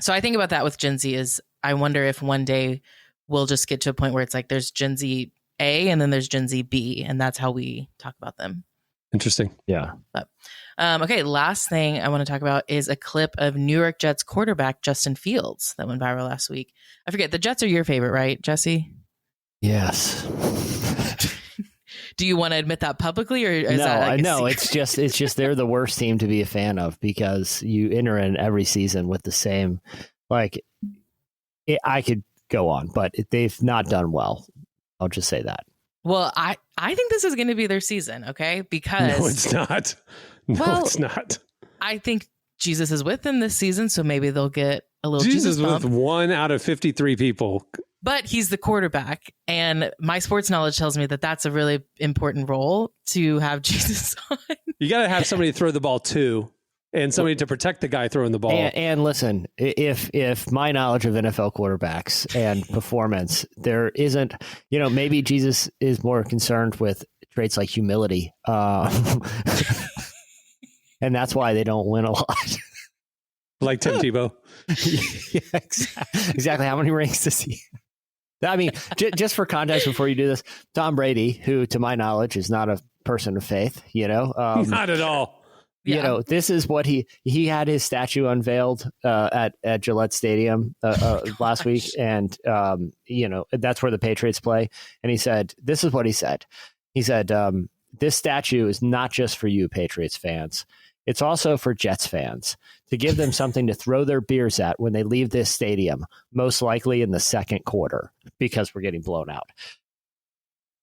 So I think about that with Gen Z is I wonder if one day we'll just get to a point where it's like there's Gen Z A and then there's Gen Z B, and that's how we talk about them. Interesting. Yeah. But, okay, last thing I want to talk about is a clip of New York Jets quarterback Justin Fields that went viral last week. I forget, the Jets are your favorite, right, Jesse? Yes. Do you want to admit that publicly, or is that like no? It's just they're the worst team to be a fan of because you enter in every season with the same. Like, I could go on, but they've not done well. I'll just say that. Well, I think this is going to be their season, okay? Because no, it's not. No, it's not. I think Jesus is with them this season, so maybe they'll get a little Jesus bump. With 1 out of 53 people. But he's the quarterback, and my sports knowledge tells me that that's a really important role to have Jesus on. You got to have somebody to throw the ball to, and somebody to protect the guy throwing the ball. And listen, if my knowledge of NFL quarterbacks and performance, there isn't, maybe Jesus is more concerned with traits like humility, and that's why they don't win a lot. Like Tim Tebow. Yeah, exactly. How many rings does he? I mean, just for context, before you do this, Tom Brady, who to my knowledge is not a person of faith, not at all. This is what he had his statue unveiled at Gillette Stadium last week, and that's where the Patriots play. And he said, "This is what he said." He said, "This statue is not just for you, Patriots fans. It's also for Jets fans, to give them something to throw their beers at when they leave this stadium, most likely in the second quarter, because we're getting blown out."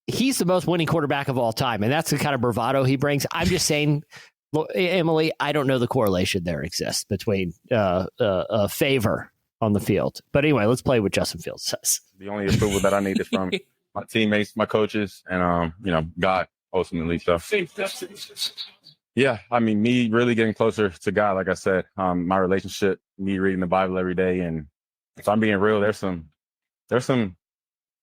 He's the most winning quarterback of all time, and that's the kind of bravado he brings. I'm just saying, Emily, I don't know the correlation there exists between favor on the field. But anyway, let's play what Justin Fields says. The only approval that I need is from my teammates, my coaches, and God ultimately. So yeah, I mean, me really getting closer to God, like I said, my relationship, me reading the Bible every day. And if I'm being real, there's some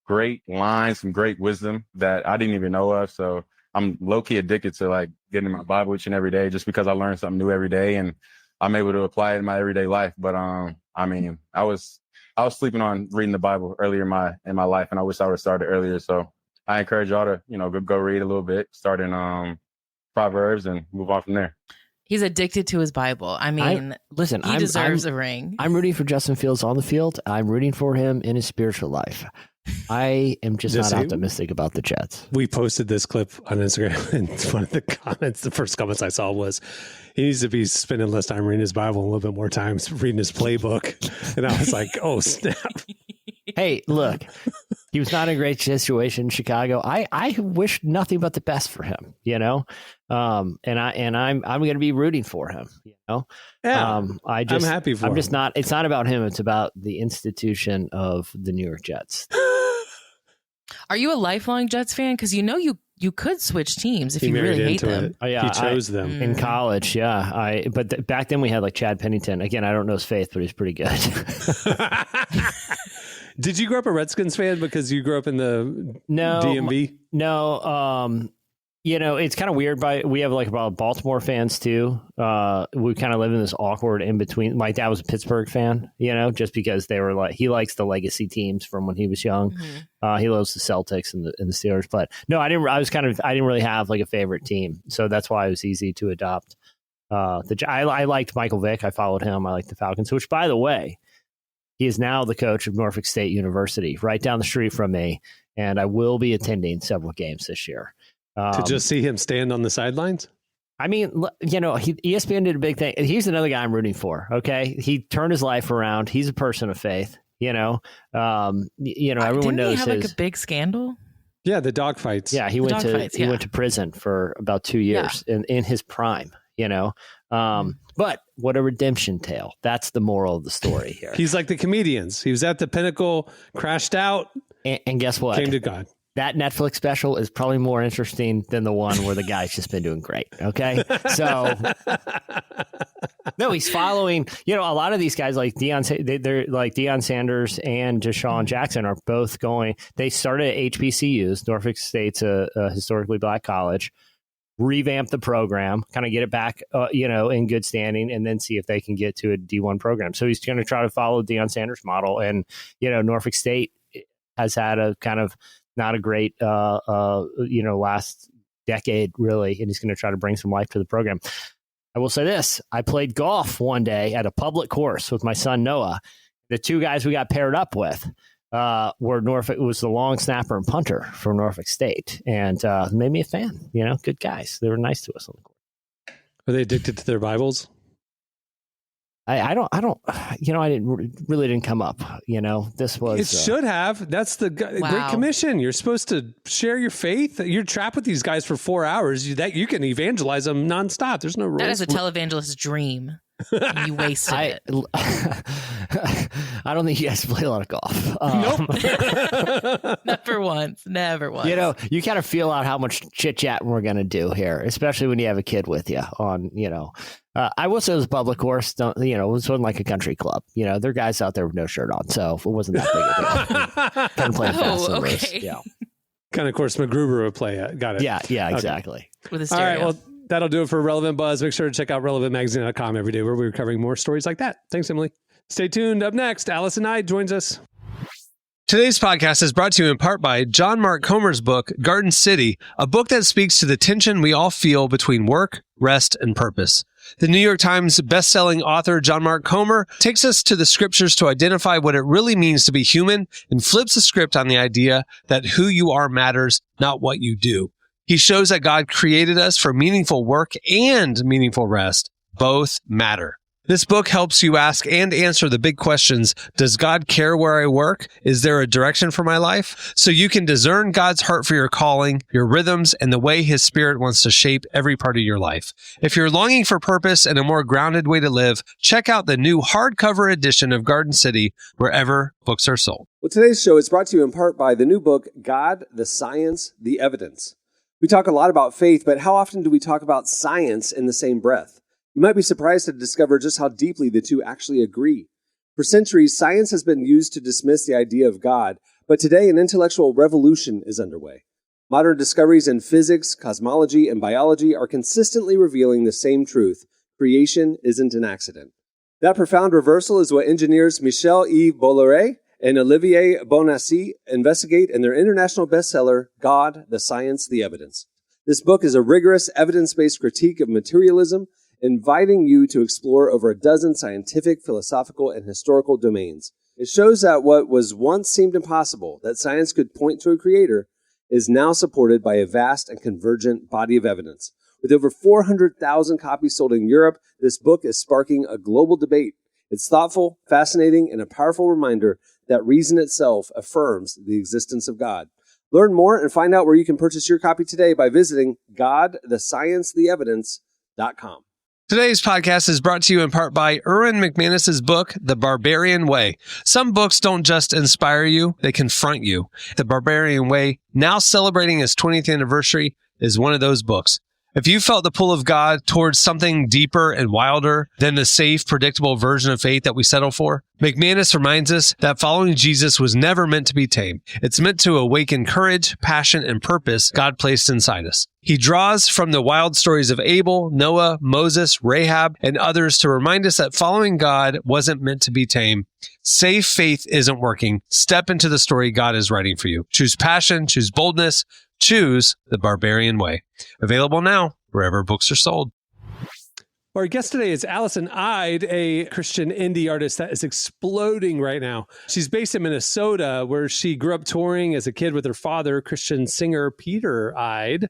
great lines, some great wisdom that I didn't even know of. So I'm low-key addicted to like getting in my Bible each and every day, just because I learn something new every day and I'm able to apply it in my everyday life. But I mean, I was sleeping on reading the Bible earlier in my life, and I wish I would have started earlier. So I encourage y'all to, go read a little bit, start in Proverbs and move on from there. He's addicted to his Bible. I mean, he deserves a ring. I'm rooting for Justin Fields on the field. I'm rooting for him in his spiritual life. I am just not optimistic about the Jets. We posted this clip on Instagram, and one of the first comments I saw was, he needs to be spending less time reading his Bible and a little bit more time reading his playbook. And I was like, oh, snap. Hey, look, he was not in a great situation in Chicago. I wish nothing but the best for him, and I'm going to be rooting for him, Yeah, I'm happy for him. Just not. It's not about him. It's about the institution of the New York Jets. Are you a lifelong Jets fan? Because you could switch teams if you really hate them. Oh, yeah, he chose them in college. Yeah, but back then we had like Chad Pennington. Again, I don't know his faith, but he's pretty good. Did you grow up a Redskins fan because you grew up in the DMV? No. It's kind of weird. We have like about Baltimore fans too. We kind of live in this awkward in between. My dad was a Pittsburgh fan, just because they were like, he likes the legacy teams from when he was young. Mm-hmm. He loves the Celtics and the Steelers. But no, I didn't. I didn't really have like a favorite team, so that's why it was easy to adopt. I liked Michael Vick. I followed him. I liked the Falcons, which, by the way, he is now the coach of Norfolk State University, right down the street from me, and I will be attending several games this year. To just see him stand on the sidelines? I mean, ESPN did a big thing. He's another guy I'm rooting for, okay? He turned his life around. He's a person of faith, everyone knows he have like a big scandal? Yeah, the dog fights. Yeah, he went to prison for about 2 years in his prime, you know. But what a redemption tale. That's the moral of the story here. He's like the comedians. He was at the pinnacle, crashed out, and guess what? Came to God. That Netflix special is probably more interesting than the one where the guy's just been doing great. Okay. So no, he's following, you know, a lot of these guys like they're like Deion Sanders and Deshaun Jackson are both going. They started at HBCUs, Norfolk State's a historically black college, revamp the program, kind of get it back, you know, in good standing, and then see if they can get to a D1 program. So he's going to try to follow Deion Sanders' model. And, you know, Norfolk State has had a kind of not a great, you know, last decade, really. And he's going to try to bring some life to the program. I will say this. I played golf one day at a public course with my son, Noah. The two guys we got paired up with were Norfolk. It was the long snapper and punter from Norfolk State. And made me a fan. You know, good guys. They were nice to us on the course. Are they addicted to their Bibles? I don't, you know, really didn't come up, you know, this was. It should have. That's the Great Commission. You're supposed to share your faith. You're trapped with these guys for 4 hours. You can evangelize them nonstop. There's no rules. That is a televangelist's dream. You wasted it. I don't think you guys play a lot of golf. Nope. Never once. You know, you kind of feel out how much chit chat we're going to do here, especially when you have a kid with you on, you know. I will say it was a public course. You know, it wasn't like a country club. You know, there are guys out there with no shirt on, so it wasn't that big a deal. Kind of playing fast and loose. Yeah. Kind of course MacGruber would play it. Got it. Yeah, exactly. Okay. With a stereo. All right, well, that'll do it for Relevant Buzz. Make sure to check out relevantmagazine.com every day where we're covering more stories like that. Thanks, Emily. Stay tuned. Up next, Allison Eide joins us. Today's podcast is brought to you in part by John Mark Comer's book, Garden City, a book that speaks to the tension we all feel between work, rest, and purpose. The New York Times bestselling author John Mark Comer takes us to the scriptures to identify what it really means to be human and flips the script on the idea that who you are matters, not what you do. He shows that God created us for meaningful work and meaningful rest. Both matter. This book helps you ask and answer the big questions. Does God care where I work? Is there a direction for my life? So you can discern God's heart for your calling, your rhythms, and the way His Spirit wants to shape every part of your life. If you're longing for purpose and a more grounded way to live, check out the new hardcover edition of Garden City wherever books are sold. Well, today's show is brought to you in part by the new book, God, the Science, the Evidence. We talk a lot about faith, but how often do we talk about science in the same breath? You might be surprised to discover just how deeply the two actually agree. For centuries, science has been used to dismiss the idea of God, but today an intellectual revolution is underway. Modern discoveries in physics, cosmology, and biology are consistently revealing the same truth: creation isn't an accident. That profound reversal is what engineers Michel-Yves Bolloré and Olivier Bonassi investigate in their international bestseller, God, the Science, the Evidence. This book is a rigorous, evidence-based critique of materialism, inviting you to explore over a dozen scientific, philosophical, and historical domains. It shows that what was once seemed impossible, that science could point to a creator, is now supported by a vast and convergent body of evidence. With over 400,000 copies sold in Europe, this book is sparking a global debate. It's thoughtful, fascinating, and a powerful reminder that reason itself affirms the existence of God. Learn more and find out where you can purchase your copy today by visiting godthesciencetheevidence.com. Today's podcast is brought to you in part by Erwin McManus's book, The Barbarian Way. Some books don't just inspire you, they confront you. The Barbarian Way, now celebrating its 20th anniversary, is one of those books. If you felt the pull of God towards something deeper and wilder than the safe, predictable version of faith that we settle for, McManus reminds us that following Jesus was never meant to be tame. It's meant to awaken courage, passion, and purpose God placed inside us. He draws from the wild stories of Abel, Noah, Moses, Rahab, and others to remind us that following God wasn't meant to be tame. Safe faith isn't working. Step into the story God is writing for you. Choose passion, choose boldness, choose the Barbarian Way. Available now wherever books are sold. Our guest today is Allison Eide, a Christian indie artist that is exploding right now. She's based in Minnesota, where she grew up touring as a kid with her father, Christian singer Peter Eide,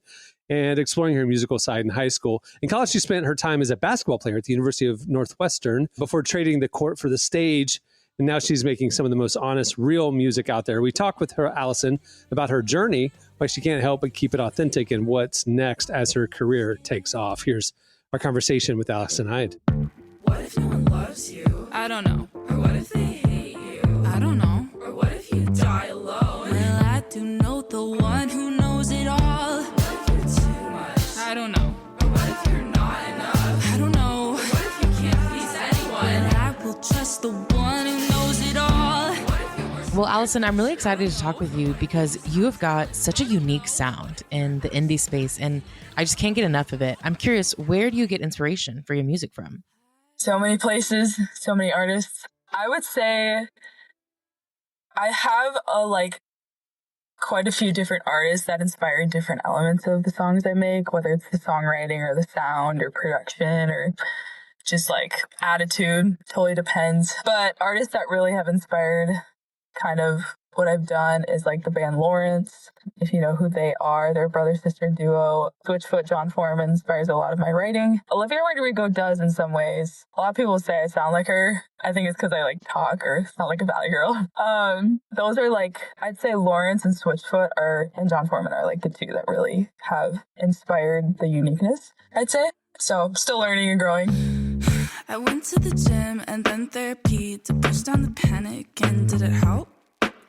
and exploring her musical side in high school. In college, she spent her time as a basketball player at the University of Northwestern before trading the court for the stage And now she's making some of the most honest, real music out there. We talked with her, Allison, about her journey, why she can't help but keep it authentic, and what's next as her career takes off. Here's our conversation with Allison Eide. What if no one loves you? I don't know. Or what if they hate you? I don't know. Or what if you die alone? Well, I do know the one who knows it all. What if you're too much? I don't know. Or what if you're not enough? I don't know. Or what if you can't please anyone? And I will trust the one who knows it all. Well, Allison, I'm really excited to talk with you because you have got such a unique sound in the indie space, and I just can't get enough of it. I'm curious, where do you get inspiration for your music from? So many places, so many artists. I would say I have quite a few different artists that inspire different elements of the songs I make, whether it's the songwriting or the sound or production or just like attitude. Totally depends. But artists that really have inspired kind of what I've done is like the band Lawrence, if you know who they are. They're a brother-sister duo. Switchfoot John Foreman inspires a lot of my writing. Olivia Rodrigo does in some ways. A lot of people say I sound like her. I think it's because I talk or sound like a valley girl. Those are I'd say Lawrence and Switchfoot and John Foreman are the two that really have inspired the uniqueness, I'd say. So still learning and growing. I went to the gym and then therapy to push down the panic, and did it help?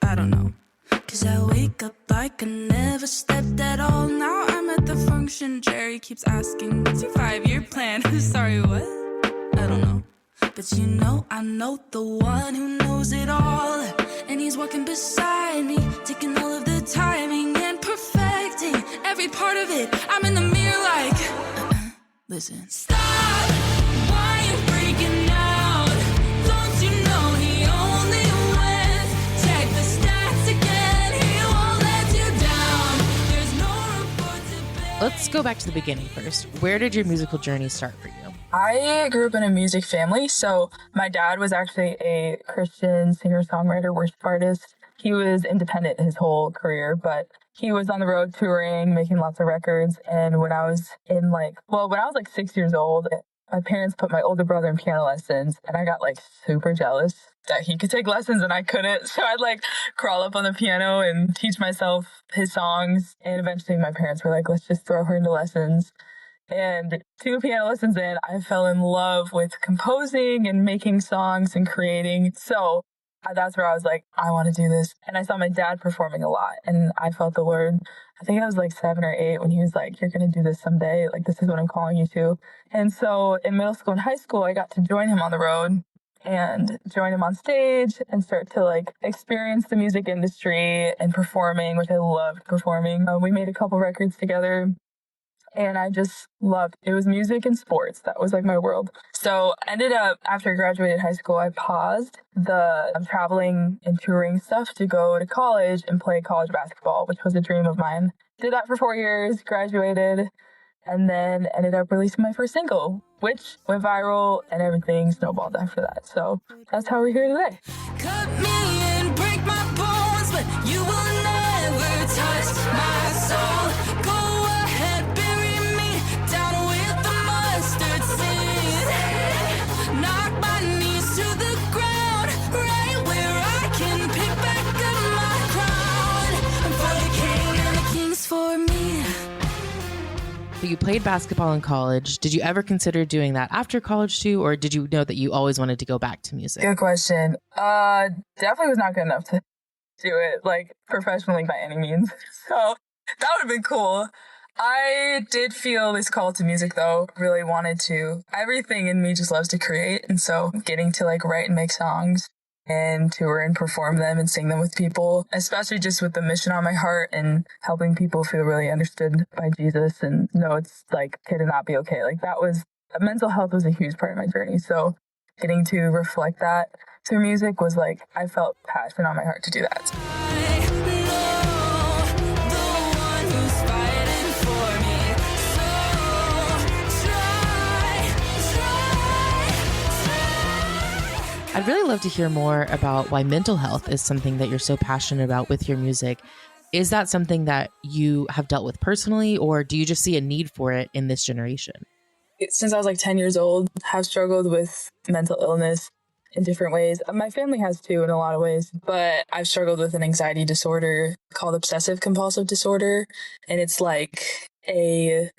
I don't know. Cause I wake up like I never slept at all. Now I'm at the function. Jerry keeps asking, what's your 5-year plan? Sorry, what? I don't know. But I know the one who knows it all. And he's walking beside me, taking all of the timing and perfecting every part of it. I'm in the mirror listen. Stop! Why you freaking out? Don't you know he only wins? Check the stats again, he won't let you down. There's no report to bed. Let's go back to the beginning first. Where did your musical journey start for you? I grew up in a music family, so my dad was actually a Christian singer-songwriter, worship artist. He was independent his whole career, but he was on the road touring, making lots of records. And when I was when I was 6 years old, my parents put my older brother in piano lessons, and I got super jealous that he could take lessons and I couldn't. So I'd crawl up on the piano and teach myself his songs. And eventually my parents were like, let's just throw her into lessons. And 2 piano lessons in, I fell in love with composing and making songs and creating. So that's where I was like, I want to do this. And I saw my dad performing a lot. And I felt the Lord, I think I was 7 or 8 when he was like, you're going to do this someday. This is what I'm calling you to. And so in middle school and high school, I got to join him on the road and join him on stage and start to experience the music industry and performing, which I loved performing. We made a couple records together. And I just loved it. It was music and sports. That was my world. So ended up, after I graduated high school, I paused the traveling and touring stuff to go to college and play college basketball, which was a dream of mine. Did that for 4 years, graduated, and then ended up releasing my first single, which went viral, and everything snowballed after that. So that's how we're here today. Cut me and break my bones, but you will never touch my soul. Go ahead, bury me down with the mustard seed. Knock my knees to the ground, right where I can pick back up my crown. I'm for the king and the king's for me. So you played basketball in college. Did you ever consider doing that after college too, or did you know that you always wanted to go back to music? Good question. Definitely was not good enough to do it professionally by any means. So that would have been cool. I did feel this call to music though. Really wanted to. Everything in me just loves to create, and so getting to write and make songs and tour and perform them and sing them with people, especially just with the mission on my heart and helping people feel really understood by Jesus and know it's okay to not be okay. Mental health was a huge part of my journey. So getting to reflect that through music was I felt passion on my heart to do that. I'd really love to hear more about why mental health is something that you're so passionate about with your music. Is that something that you have dealt with personally, or do you just see a need for it in this generation? Since I was 10 years old, have struggled with mental illness in different ways. My family has too in a lot of ways, but I've struggled with an anxiety disorder called obsessive compulsive disorder. And it's like a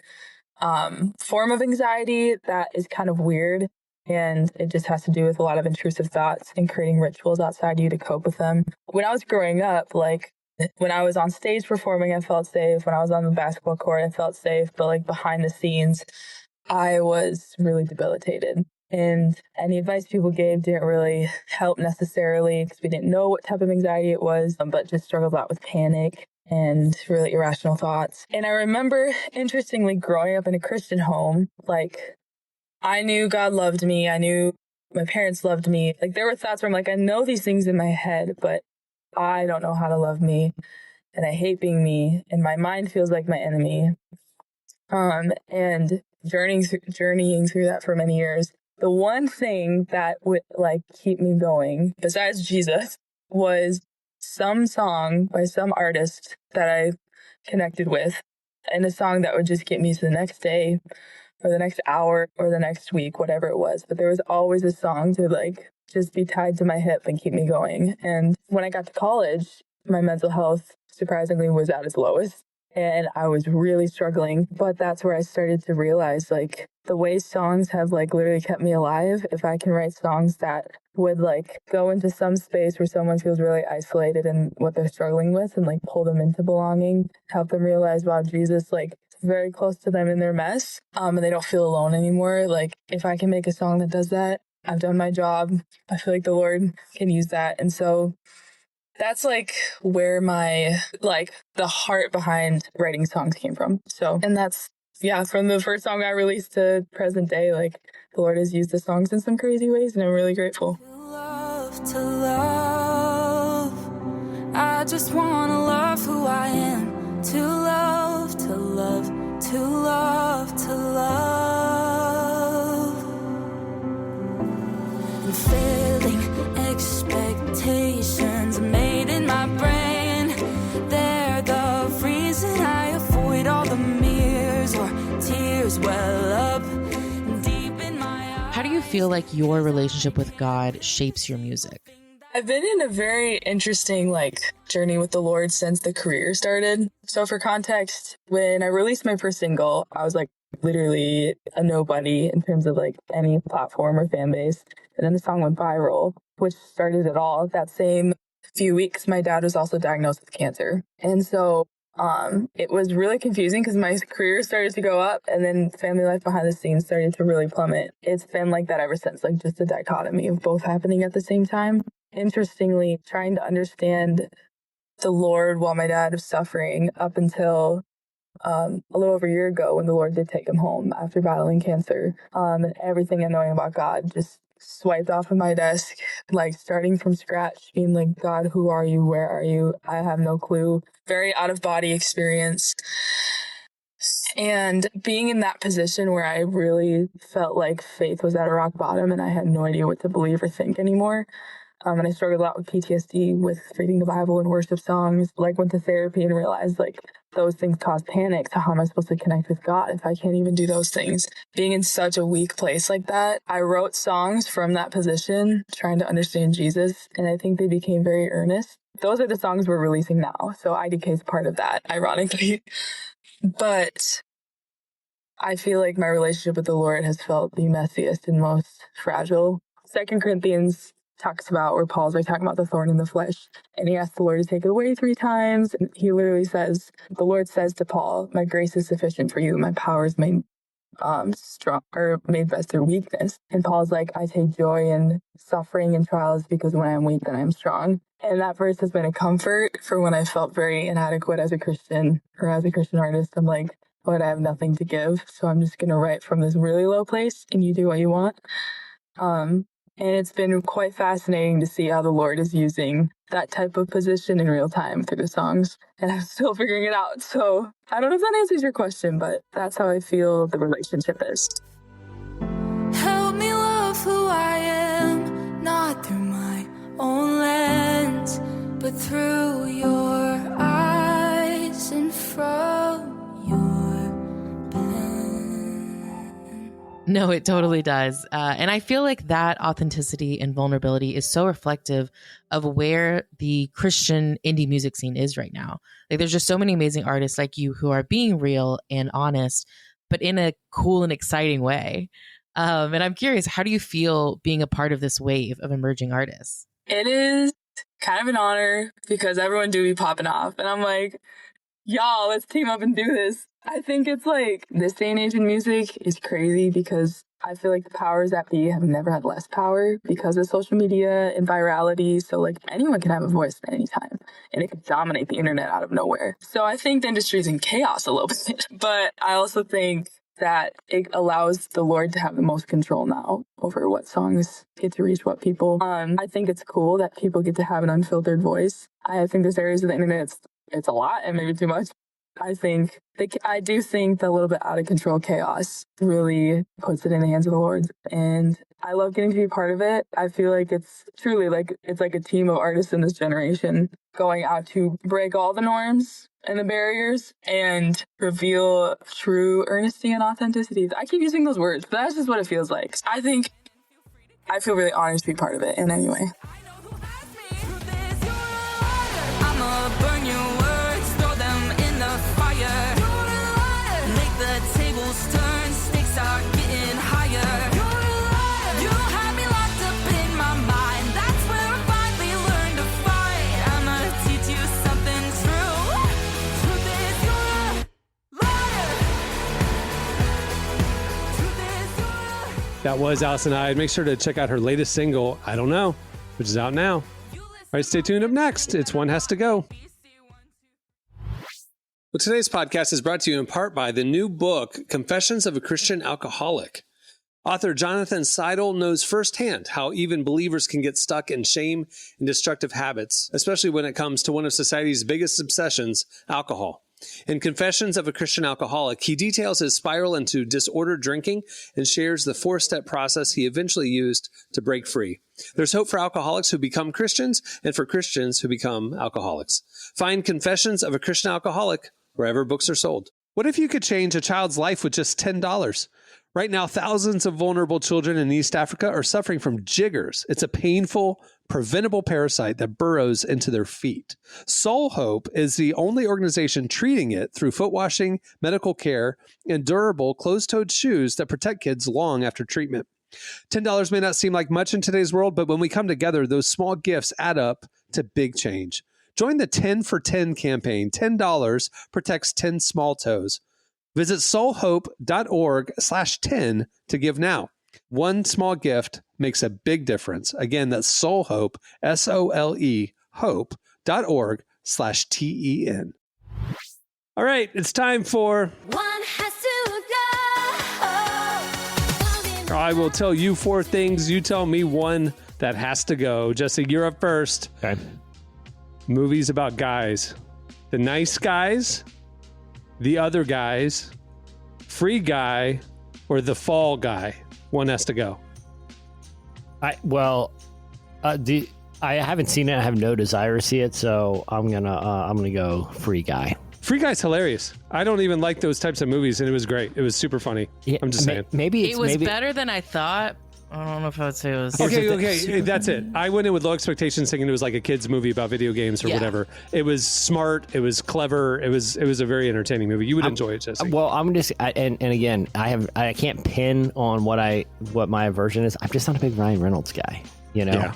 form of anxiety that is kind of weird. And it just has to do with a lot of intrusive thoughts and creating rituals outside you to cope with them. When I was growing up, like when I was on stage performing, I felt safe. When I was on the basketball court, I felt safe. But like behind the scenes, I was really debilitated. And any advice people gave didn't really help necessarily because we didn't know what type of anxiety it was, but just struggled a lot with panic and really irrational thoughts. And I remember, interestingly, growing up in a Christian home, like I knew God loved me. I knew my parents loved me. Like there were thoughts where I'm like, I know these things in my head, but I don't know how to love me. And I hate being me. And my mind feels like my enemy. And journeying through that for many years. The one thing that would like keep me going, besides Jesus, was some song by some artist that I connected with, and a song that would just get me to the next day or the next hour or the next week, whatever it was. But there was always a song to like just be tied to my hip and keep me going. And when I got to college, my mental health surprisingly was at its lowest. And I was really struggling, but that's where I started to realize like the way songs have like literally kept me alive. If I can write songs that would like go into some space where someone feels really isolated in what they're struggling with and like pull them into belonging, help them realize, wow, Jesus, like very close to them in their mess, and they don't feel alone anymore. Like if I can make a song that does that, I've done my job. I feel like the Lord can use that. And so that's like where my, like the heart behind writing songs came from. So, and that's, yeah, from the first song I released to present day, like the Lord has used the songs in some crazy ways and I'm really grateful. To love, I just want to love who I am. To love, to love, to love, to love. And failing expectations made in my brain, they're the reason I avoid all the mirrors or tears well up deep in my eyes. How do you feel like your relationship with God shapes your music? I've been in a very interesting like journey with the Lord since the career started. So for context, when I released my first single, I was like literally a nobody in terms of like any platform or fan base. And then the song went viral, which started it all. That same few weeks, my dad was also diagnosed with cancer. And so it was really confusing because my career started to go up and then family life behind the scenes started to really plummet. It's been like that ever since, like just a dichotomy of both happening at the same time. Interestingly, trying to understand the Lord while my dad was suffering up until a little over a year ago when the Lord did take him home after battling cancer. And everything I know about God just swiped off of my desk, like starting from scratch, being like, God, who are you? Where are you? I have no clue. Very out of body experience. And being in that position where I really felt like faith was at a rock bottom and I had no idea what to believe or think anymore. And I struggled a lot with PTSD, with reading the Bible and worship songs, like went to therapy and realized like those things cause panic. So how am I supposed to connect with God if I can't even do those things? Being in such a weak place like that, I wrote songs from that position, trying to understand Jesus. And I think they became very earnest. Those are the songs we're releasing now. So IDK is part of that, ironically. But I feel like my relationship with the Lord has felt the messiest and most fragile. 2 Corinthians talks about where Paul's like talking about the thorn in the flesh and he asks the Lord to take it away 3 times. And he literally says, the Lord says to Paul, my grace is sufficient for you. My power is made strong or made best through weakness. And Paul's like, I take joy in suffering and trials because when I'm weak, then I'm strong. And that verse has been a comfort for when I felt very inadequate as a Christian or as a Christian artist. I'm like, Lord, I have nothing to give. So I'm just going to write from this really low place and you do what you want. And it's been quite fascinating to see how the Lord is using that type of position in real time through the songs. And I'm still figuring it out. So I don't know if that answers your question, but that's how I feel the relationship is. Help me love who I am, not through my own lens, but through your eyes and from your pen. No, it totally does. And I feel like that authenticity and vulnerability is so reflective of where the Christian indie music scene is right now. Like there's just so many amazing artists like you who are being real and honest, but in a cool and exciting way. And I'm curious, how do you feel being a part of this wave of emerging artists? It is kind of an honor because everyone do be popping off. And I'm like, y'all, let's team up and do this. I think it's like this day and age in music is crazy because I feel like the powers that be have never had less power because of social media and virality. So like anyone can have a voice at any time and it can dominate the internet out of nowhere. So I think the industry is in chaos a little bit, but I also think that it allows the Lord to have the most control now over what songs get to reach what people. I think it's cool that people get to have an unfiltered voice. I think there's areas of the internet it's a lot and maybe too much. I do think the little bit out of control chaos really puts it in the hands of the Lord. And I love getting to be part of it. I feel like it's truly like a team of artists in this generation going out to break all the norms and the barriers and reveal true earnesty and authenticity. I keep using those words, but that's just what it feels like. I feel really honored to be part of it in any way. That was Allison Eide. Make sure to check out her latest single, I Don't Know, which is out now. All right, stay tuned. Up next, it's One Has to Go. Well, today's podcast is brought to you in part by the new book, Confessions of a Christian Alcoholic. Author Jonathan Seidel knows firsthand how even believers can get stuck in shame and destructive habits, especially when it comes to one of society's biggest obsessions, alcohol. In Confessions of a Christian Alcoholic, he details his spiral into disordered drinking and shares the 4-step process he eventually used to break free. There's hope for alcoholics who become Christians and for Christians who become alcoholics. Find Confessions of a Christian Alcoholic wherever books are sold. What if you could change a child's life with just $10? Right now, thousands of vulnerable children in East Africa are suffering from jiggers. It's a painful, preventable parasite that burrows into their feet. Soul Hope is the only organization treating it through foot washing, medical care, and durable closed-toed shoes that protect kids long after treatment. $10 may not seem like much in today's world, but when we come together, those small gifts add up to big change. Join the 10 for 10 campaign. $10 protects 10 small toes. Visit soulhope.org/10 to give now. One small gift makes a big difference. Again, that's Soulhope, SOLE, hope.org/TEN. All right, it's time for One Has to Go. I will tell you 4 things. You tell me one that has to go. Jesse, you're up first. Okay. Movies about guys. The nice guys, the other guys, Free Guy, or The Fall Guy. One has to go. I haven't seen it. I have no desire to see it, so I'm gonna go Free Guy. Free Guy's hilarious. I don't even like those types of movies, and it was great. It was super funny. Yeah, I'm just saying. Maybe it was better than I thought. I don't know if I would say it was. Okay, that's it. I went in with low expectations, thinking it was like a kid's movie about video games or whatever. It was smart. It was clever. It was a very entertaining movie. You would enjoy it, Jesse. Well, I'm just and again, I can't pin on what my aversion is. I'm just not a big Ryan Reynolds guy. You know,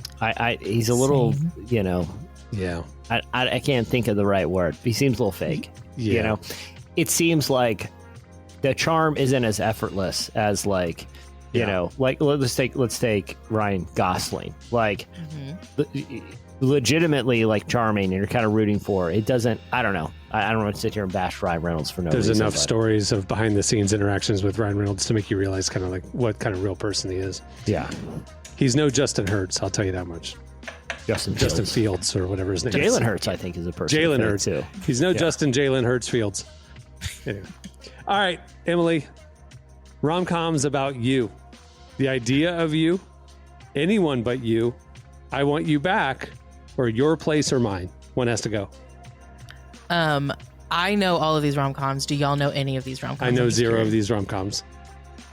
he's a little, you know. Yeah. I can't think of the right word. He seems a little fake. Yeah. You know, it seems like the charm isn't as effortless as like. You know, like let's take Ryan Gosling, like legitimately like charming, and you're kind of rooting for. It doesn't. I don't know. I don't want to sit here and bash Ryan Reynolds for no reason. There's enough stories of behind the scenes interactions with Ryan Reynolds to make you realize kind of like what kind of real person he is. Yeah, he's no Justin Hurts. I'll tell you that much. Justin Fields or whatever his name is. Jalen Hurts, I think, is a person. Jalen Hurts too. He's no Jalen Hurts Fields. Anyway. All right, Emily. Rom-coms about you. The idea of you, anyone but you, I want you back, or your place or mine. One has to go. I know all of these rom-coms. Do y'all know any of these rom-coms? I know 0 of these rom-coms.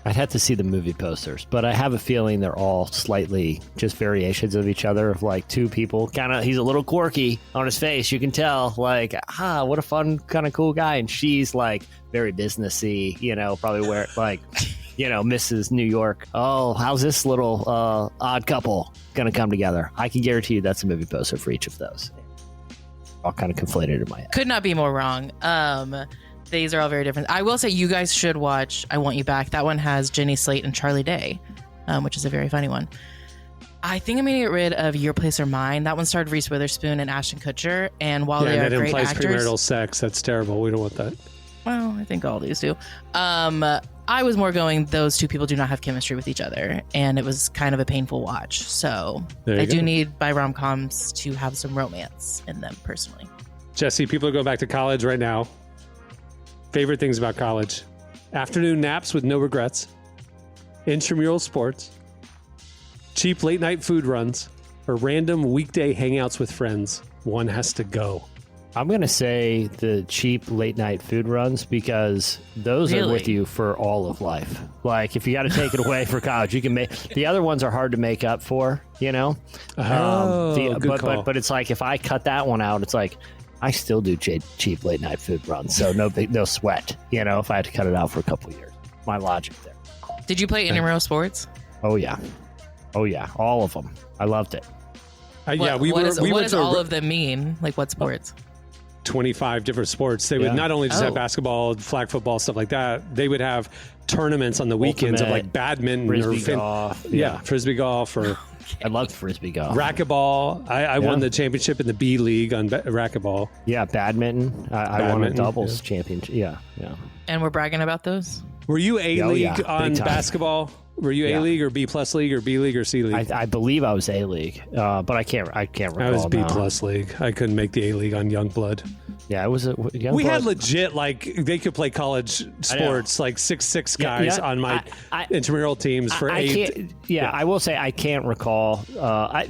I'd have to see the movie posters, but I have a feeling they're all slightly just variations of each other, of like two people. He's a little quirky on his face. You can tell, like, what a fun, kind of cool guy. And she's like very businessy, probably where like, Mrs. New York. Oh, how's this little odd couple going to come together? I can guarantee you that's a movie poster for each of those. All kind of conflated in my head. Could not be more wrong. These are all very different. I will say you guys should watch I Want You Back. That one has Jenny Slate and Charlie Day, which is a very funny one. I think I'm going to get rid of Your Place or Mine. That one starred Reese Witherspoon and Ashton Kutcher. And while they are great implies actors... premarital sex. That's terrible. We don't want that. Well, I think all these do. I was more going, those two people do not have chemistry with each other. And it was kind of a painful watch. So I do need my rom-coms to have some romance in them, personally. Jesse, people are going back to college right now. Favorite things about college: afternoon naps with no regrets, intramural sports, cheap late night food runs, or random weekday hangouts with friends. One has to go. I'm going to say the cheap late night food runs, because those are with you for all of life. Like, if you got to take it away for college, you can make... The other ones are hard to make up for, good call. But it's like, if I cut that one out, it's like, I still do cheap late night food runs, so no sweat, if I had to cut it out for a couple of years. My logic there. Did you play intramural sports? Oh, yeah. All of them. I loved it. What does all of them mean? Like, what sports? 25 different sports. They would not only just have basketball, flag football, stuff like that. They would have tournaments on the weekends of like badminton, frisbee golf. Frisbee golf, or I loved frisbee golf. Racquetball. I won the championship in the B League on racquetball. Yeah, badminton. I won a doubles championship. Yeah. And we're bragging about those? Were you A-League on basketball? Were you A-League or B+ league or B League or C League? I believe I was A-League, but I can't recall. I was B+ league. I couldn't make the A-League on Youngblood. Yeah, it was we had legit, like, they could play college sports, like 6'6" guys on my intramural teams for I will say I can't recall.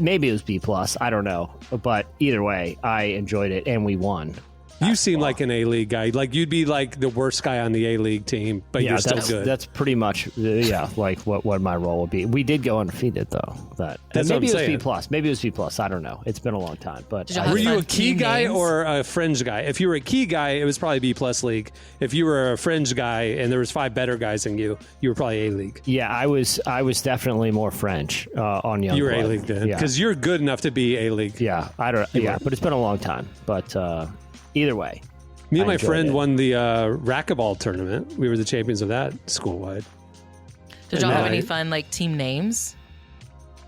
Maybe it was B+. I don't know, but either way, I enjoyed it and we won. You seem like an A-League guy. Like, you'd be like the worst guy on the A-League team, but you're still good. That's pretty much, like what my role would be. We did go undefeated, though. Maybe it was B+. Maybe it was B+. I don't know. It's been a long time. But were you a key guy or a fringe guy? If you were a key guy, it was probably B+ league. If you were a fringe guy and there was 5 better guys than you were probably A-League. Yeah, I was definitely more French on Youngblood. You were A-League then, because you're good enough to be A-League. Yeah, but it's been a long time. But either way. Me and my friend won the racquetball tournament. We were the champions of that school-wide. Did y'all have any fun, like, team names?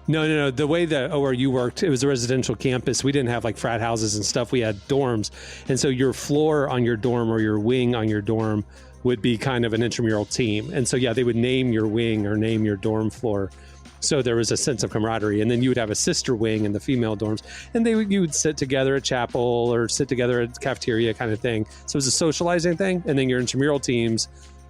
No. The way that ORU worked, it was a residential campus. We didn't have, like, frat houses and stuff. We had dorms. And so your floor on your dorm or your wing on your dorm would be kind of an intramural team. And so, they would name your wing or name your dorm floor. So there was a sense of camaraderie, and then you would have a sister wing in the female dorms, and you would sit together at chapel or sit together at cafeteria kind of thing. So it was a socializing thing, and then your intramural teams,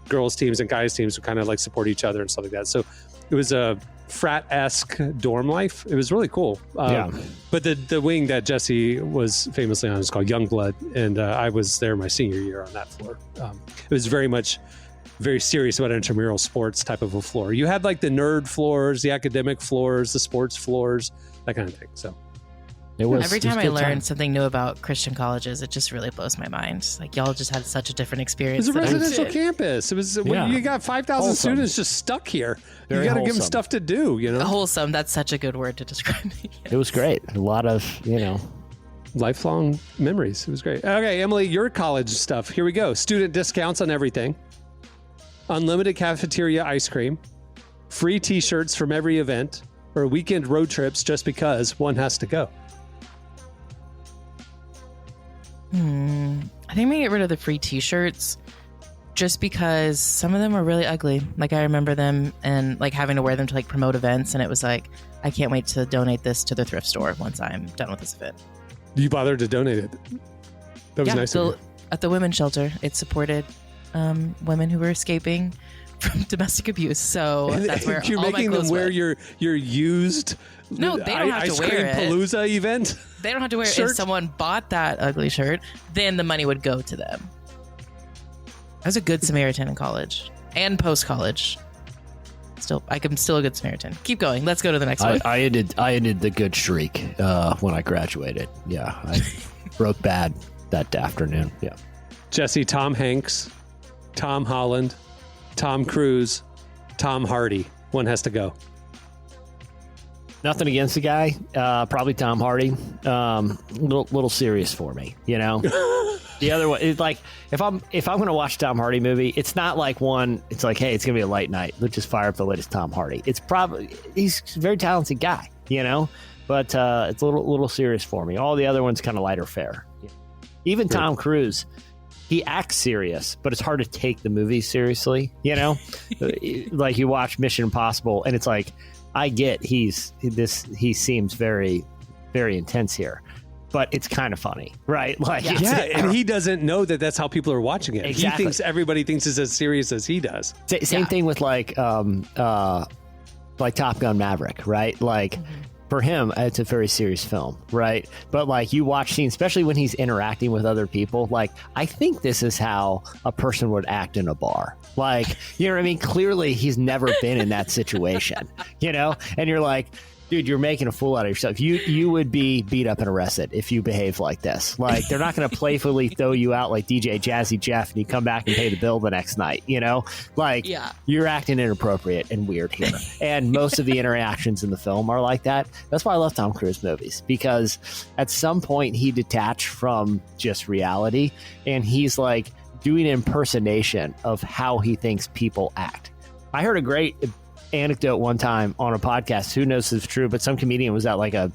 girls teams and guys teams, would kind of like support each other and stuff like that. So it was a frat-esque dorm life. It was really cool. But the wing that Jesse was famously on is called Youngblood, and I was there my senior year on that floor. It was very serious about intramural sports type of a floor. You had like the nerd floors, the academic floors, the sports floors, that kind of thing. So every time I learn something new about Christian colleges, it just really blows my mind. Like, y'all just had such a different experience. It was a residential campus. It was you got 5,000 students just stuck here. You got to give them stuff to do. Wholesome. That's such a good word to describe me. Yes. It was great. A lot of lifelong memories. It was great. Okay, Emily, your college stuff. Here we go. Student discounts on everything. Unlimited cafeteria ice cream, free t-shirts from every event, or weekend road trips just because one has to go. I think I'm going to get rid of the free t-shirts just because some of them are really ugly. Like, I remember them and like having to wear them to like promote events, and it was like, I can't wait to donate this to the thrift store once I'm done with this event. You bothered to donate it? That was nice of you. At the women's shelter, it supported women who were escaping from domestic abuse. So that's where you're all making my them wear went. your used No, they don't have to wear it. Palooza event. They don't have to wear it. If someone bought that ugly shirt, then the money would go to them. I was a good Samaritan in college and post college. I'm still a good Samaritan. Keep going. Let's go to the next one. I ended the good streak when I graduated. Yeah, I wrote bad that afternoon. Yeah. Jesse, Tom Hanks, Tom Holland, Tom Cruise, Tom Hardy. One has to go. Nothing against the guy. Probably Tom Hardy. Little serious for me, you know. The other one is like if I'm going to watch a Tom Hardy movie, it's not like one. It's like, hey, it's going to be a light night. Let's just fire up the latest Tom Hardy. It's probably he's a very talented guy, you know. But it's a little serious for me. All the other ones kind of lighter fare. Even Tom Cruise, he acts serious, but it's hard to take the movie seriously, you know. Like you watch Mission Impossible, and it's like, I get he seems very, very intense here, but it's kind of funny, right? Like, and he doesn't know that that's how people are watching it. Exactly. He thinks everybody thinks it's as serious as he does. Same thing with like Top Gun Maverick, right? Like for him, it's a very serious film, right? But like you watch scenes, especially when he's interacting with other people, like I think this is how a person would act in a bar. Like, you know what I mean? Clearly he's never been in that situation, you know? And you're like, dude, you're making a fool out of yourself. You would be beat up and arrested if you behaved like this. Like, they're not going to playfully throw you out like DJ Jazzy Jeff and you come back and pay the bill the next night, you know? Like, you're acting inappropriate and weird here. And most of the interactions in the film are like that. That's why I love Tom Cruise movies, because at some point he detached from just reality and he's like doing an impersonation of how he thinks people act. I heard a great anecdote one time on a podcast. Who knows if it's true, but some comedian was at like a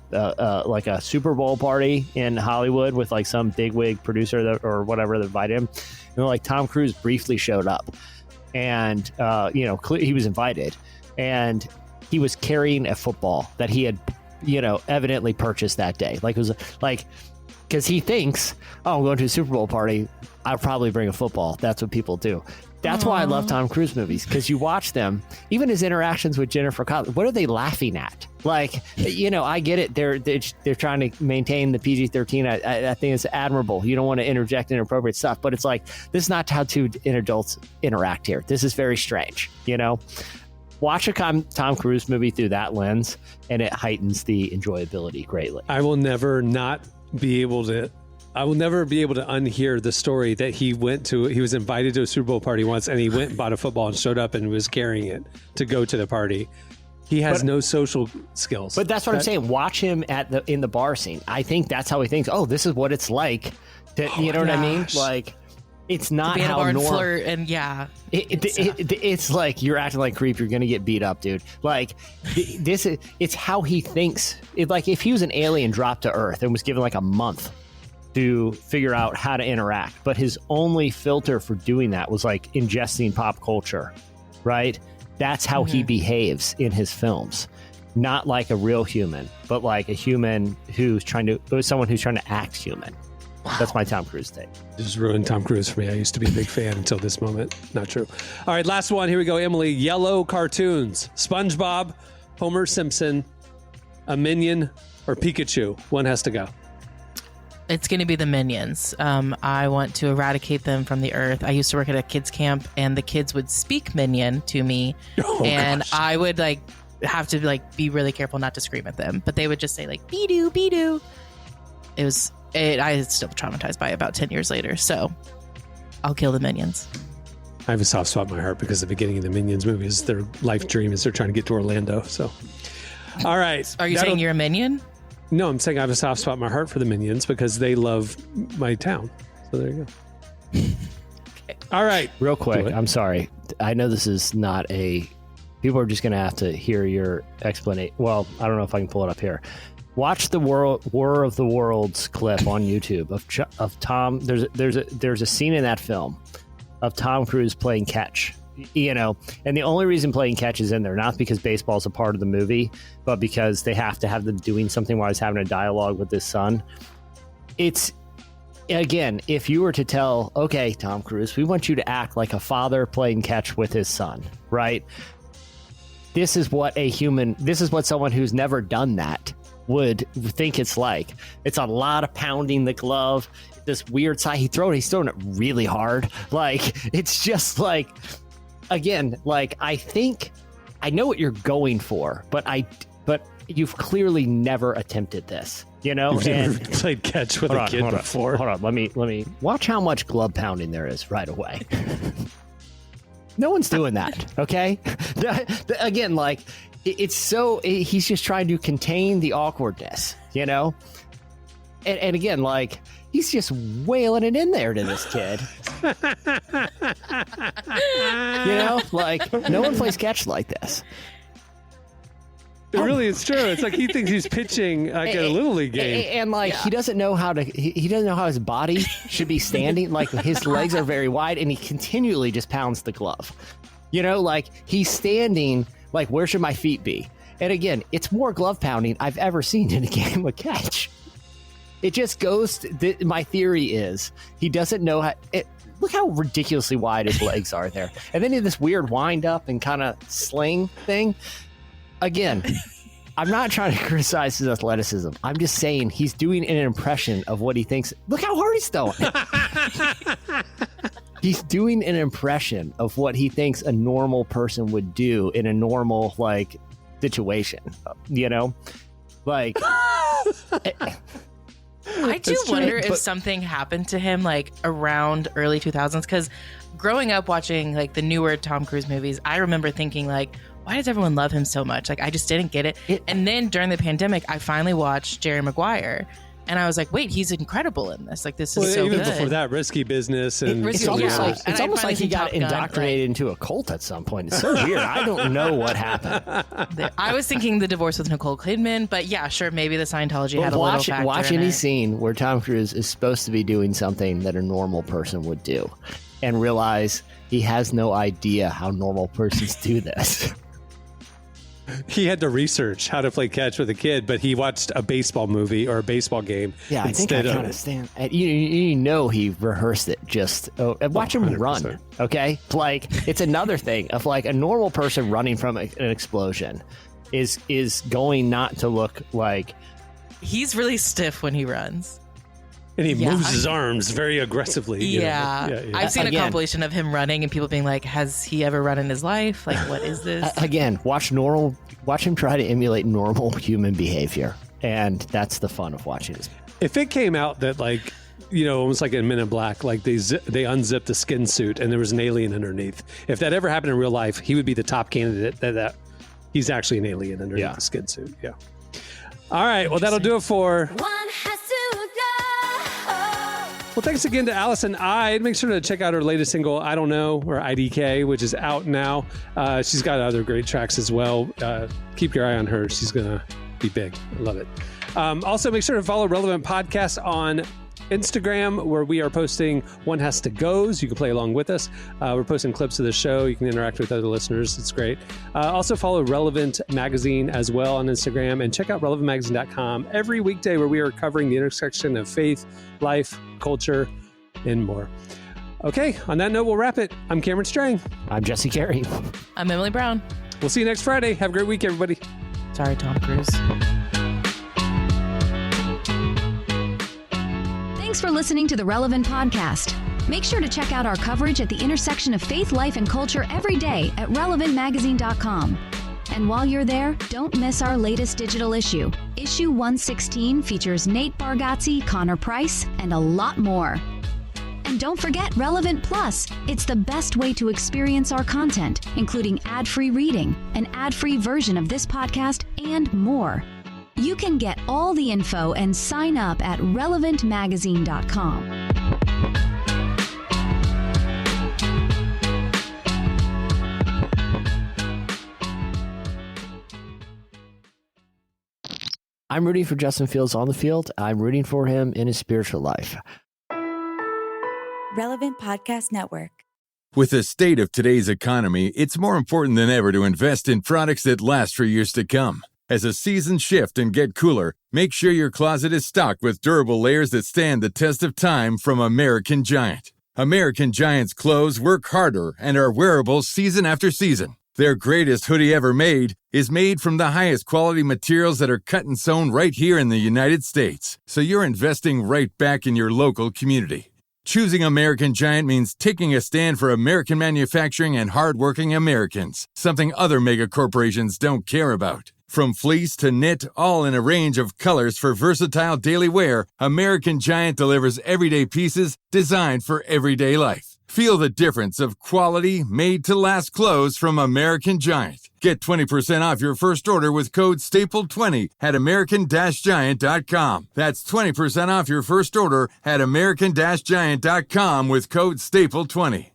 Super Bowl party in Hollywood with like some bigwig producer or whatever that invited him. And like Tom Cruise briefly showed up, and he was invited, and he was carrying a football that he had, evidently purchased that day. Like it was like, because he thinks, oh, I'm going to a Super Bowl party, I'll probably bring a football. That's what people do. That's why I love Tom Cruise movies, because you watch them, even his interactions with Jennifer Connelly. What are they laughing at? Like, I get it. They're trying to maintain the PG-13. I think it's admirable. You don't want to interject inappropriate stuff, but it's like, this is not how two adults interact here. This is very strange, Watch a Tom Cruise movie through that lens, and it heightens the enjoyability greatly. I will never be able to unhear the story that he was invited to a Super Bowl party once, and he went and bought a football and showed up and was carrying it to go to the party. He has no social skills. But that's what I'm saying. Watch him in the bar scene. I think that's how he thinks, oh, this is what it's like. You know what I mean? Like, it's not to be how normal. Flirt and it's like you're acting like creep. You're gonna get beat up, dude. Like it's how he thinks. Like if he was an alien dropped to Earth and was given like a month to figure out how to interact, but his only filter for doing that was like ingesting pop culture, right? That's how he behaves in his films. Not like a real human, but like a human someone who's trying to act human. Wow. That's my Tom Cruise take. Just ruined Tom Cruise for me. I used to be a big fan until this moment. Not true. All right, last one. Here we go, Emily. Yellow cartoons. SpongeBob, Homer Simpson, a Minion, or Pikachu. One has to go. It's going to be the Minions. I want to eradicate them from the earth. I used to work at a kids camp, and the kids would speak Minion to me, and gosh. I would have to be really careful not to scream at them. But they would just say "Bee-doo, Bee-doo." I was still traumatized by it about 10 years later. So I'll kill the Minions. I have a soft spot in my heart because the beginning of the Minions movies, their life dream is they're trying to get to Orlando. So, all right. Are you saying you're a Minion? No, I'm saying I have a soft spot in my heart for the Minions because they love my town. So there you go. Okay. All right. Real quick. I'm sorry. I know this is not people are just going to have to hear your explanation. Well, I don't know if I can pull it up here. Watch the War of the Worlds clip on YouTube of Tom. There's a scene in that film of Tom Cruise playing catch. And the only reason playing catch is in there, not because baseball is a part of the movie, but because they have to have them doing something while he's having a dialogue with his son. It's, again, if you were to tell, okay, Tom Cruise, we want you to act like a father playing catch with his son, right? This is what someone who's never done that would think it's like. It's a lot of pounding the glove, this weird side. He's throwing it really hard. Like, it's just like, again, like, I think I know what you're going for, but you've clearly never attempted this, you know? You've never played catch with a kid before. Hold on. Let me watch how much glove pounding there is right away. No one's doing that, okay? Again, like, he's just trying to contain the awkwardness, you know? And again, like, he's just wailing it in there to this kid. You know, like, no one plays catch like this. It really is true. It's like he thinks he's pitching like at a little league game, and like he doesn't know how to. He doesn't know how his body should be standing. Like his legs are very wide, and he continually just pounds the glove. You know, like he's standing. Like, where should my feet be? And again, it's more glove pounding I've ever seen in a game of catch. It just goes. My theory is he doesn't know how. Look how ridiculously wide his legs are there, and then he has this weird wind up and kind of sling thing. Again, I'm not trying to criticize his athleticism. I'm just saying he's doing an impression of what he thinks. Look how hard he's throwing. He's doing an impression of what he thinks a normal person would do in a normal, like, situation. You know? Like... I do wonder if something happened to him, like, around early 2000s. Because growing up watching, like, the newer Tom Cruise movies, I remember thinking, like, why does everyone love him so much? Like, I just didn't get it. And then during the pandemic, I finally watched Jerry Maguire. And I was like, wait, he's incredible in this. Like, this is so even good. Before that, Risky Business. And it's almost like he got indoctrinated into a cult at some point. It's so weird. I don't know what happened. I was thinking The Divorce with Nicole Kidman. But yeah, sure, maybe the Scientology had a little factor Watch any scene where Tom Cruise is supposed to be doing something that a normal person would do. And realize he has no idea how normal persons do this. He had to research how to play catch with a kid, but he watched a baseball movie or a baseball game. Yeah, I think I kind of stand. You know, he rehearsed it. Just watch him 100%. Run. Okay, like it's another thing of like a normal person running from an explosion is going not to look like he's really stiff when he runs. And he moves his arms very aggressively. Yeah. I've seen a compilation of him running and people being like, has he ever run in his life? Like, what is this? Again, watch him try to emulate normal human behavior. And that's the fun of watching this. If it came out that, like, you know, almost like in Men in Black, like they unzipped the skin suit and there was an alien underneath. If that ever happened in real life, he would be the top candidate that he's actually an alien underneath the skin suit. Yeah. All right. Well, that'll do it for... Well, thanks again to Allison Eide. Make sure to check out her latest single, I Don't Know, or IDK, which is out now. She's got other great tracks as well. Keep your eye on her. She's going to be big. I love it. Also, make sure to follow Relevant Podcast on Instagram, where we are posting One Has to Goes. You can play along with us. We're posting clips of the show. You can interact with other listeners. It's great. Also follow Relevant Magazine as well on Instagram, and check out relevantmagazine.com every weekday, where we are covering the intersection of faith, life, culture, and more. Okay, on that note, we'll wrap it. I'm Cameron Strang. I'm Jesse Carey. I'm Emily Brown. We'll see you next Friday. Have a great week, everybody. Sorry, Tom Cruise. Thanks for listening to the Relevant Podcast. Make sure to check out our coverage at the intersection of faith, life, and culture every day at relevantmagazine.com. And while you're there, don't miss our latest digital issue. Issue 116 features Nate Bargatze, Connor Price, and a lot more. And don't forget Relevant Plus. It's the best way to experience our content, including ad-free reading, an ad-free version of this podcast, and more. You can get all the info and sign up at relevantmagazine.com. I'm rooting for Justin Fields on the field. I'm rooting for him in his spiritual life. Relevant Podcast Network. With the state of today's economy, it's more important than ever to invest in products that last for years to come. As the seasons shift and get cooler, make sure your closet is stocked with durable layers that stand the test of time from American Giant. American Giant's clothes work harder and are wearable season after season. Their greatest hoodie ever made is made from the highest quality materials that are cut and sewn right here in the United States. So you're investing right back in your local community. Choosing American Giant means taking a stand for American manufacturing and hardworking Americans, something other mega corporations don't care about. From fleece to knit, all in a range of colors for versatile daily wear, American Giant delivers everyday pieces designed for everyday life. Feel the difference of quality, made-to-last clothes from American Giant. Get 20% off your first order with code STAPLE20 at american-giant.com. That's 20% off your first order at american-giant.com with code STAPLE20.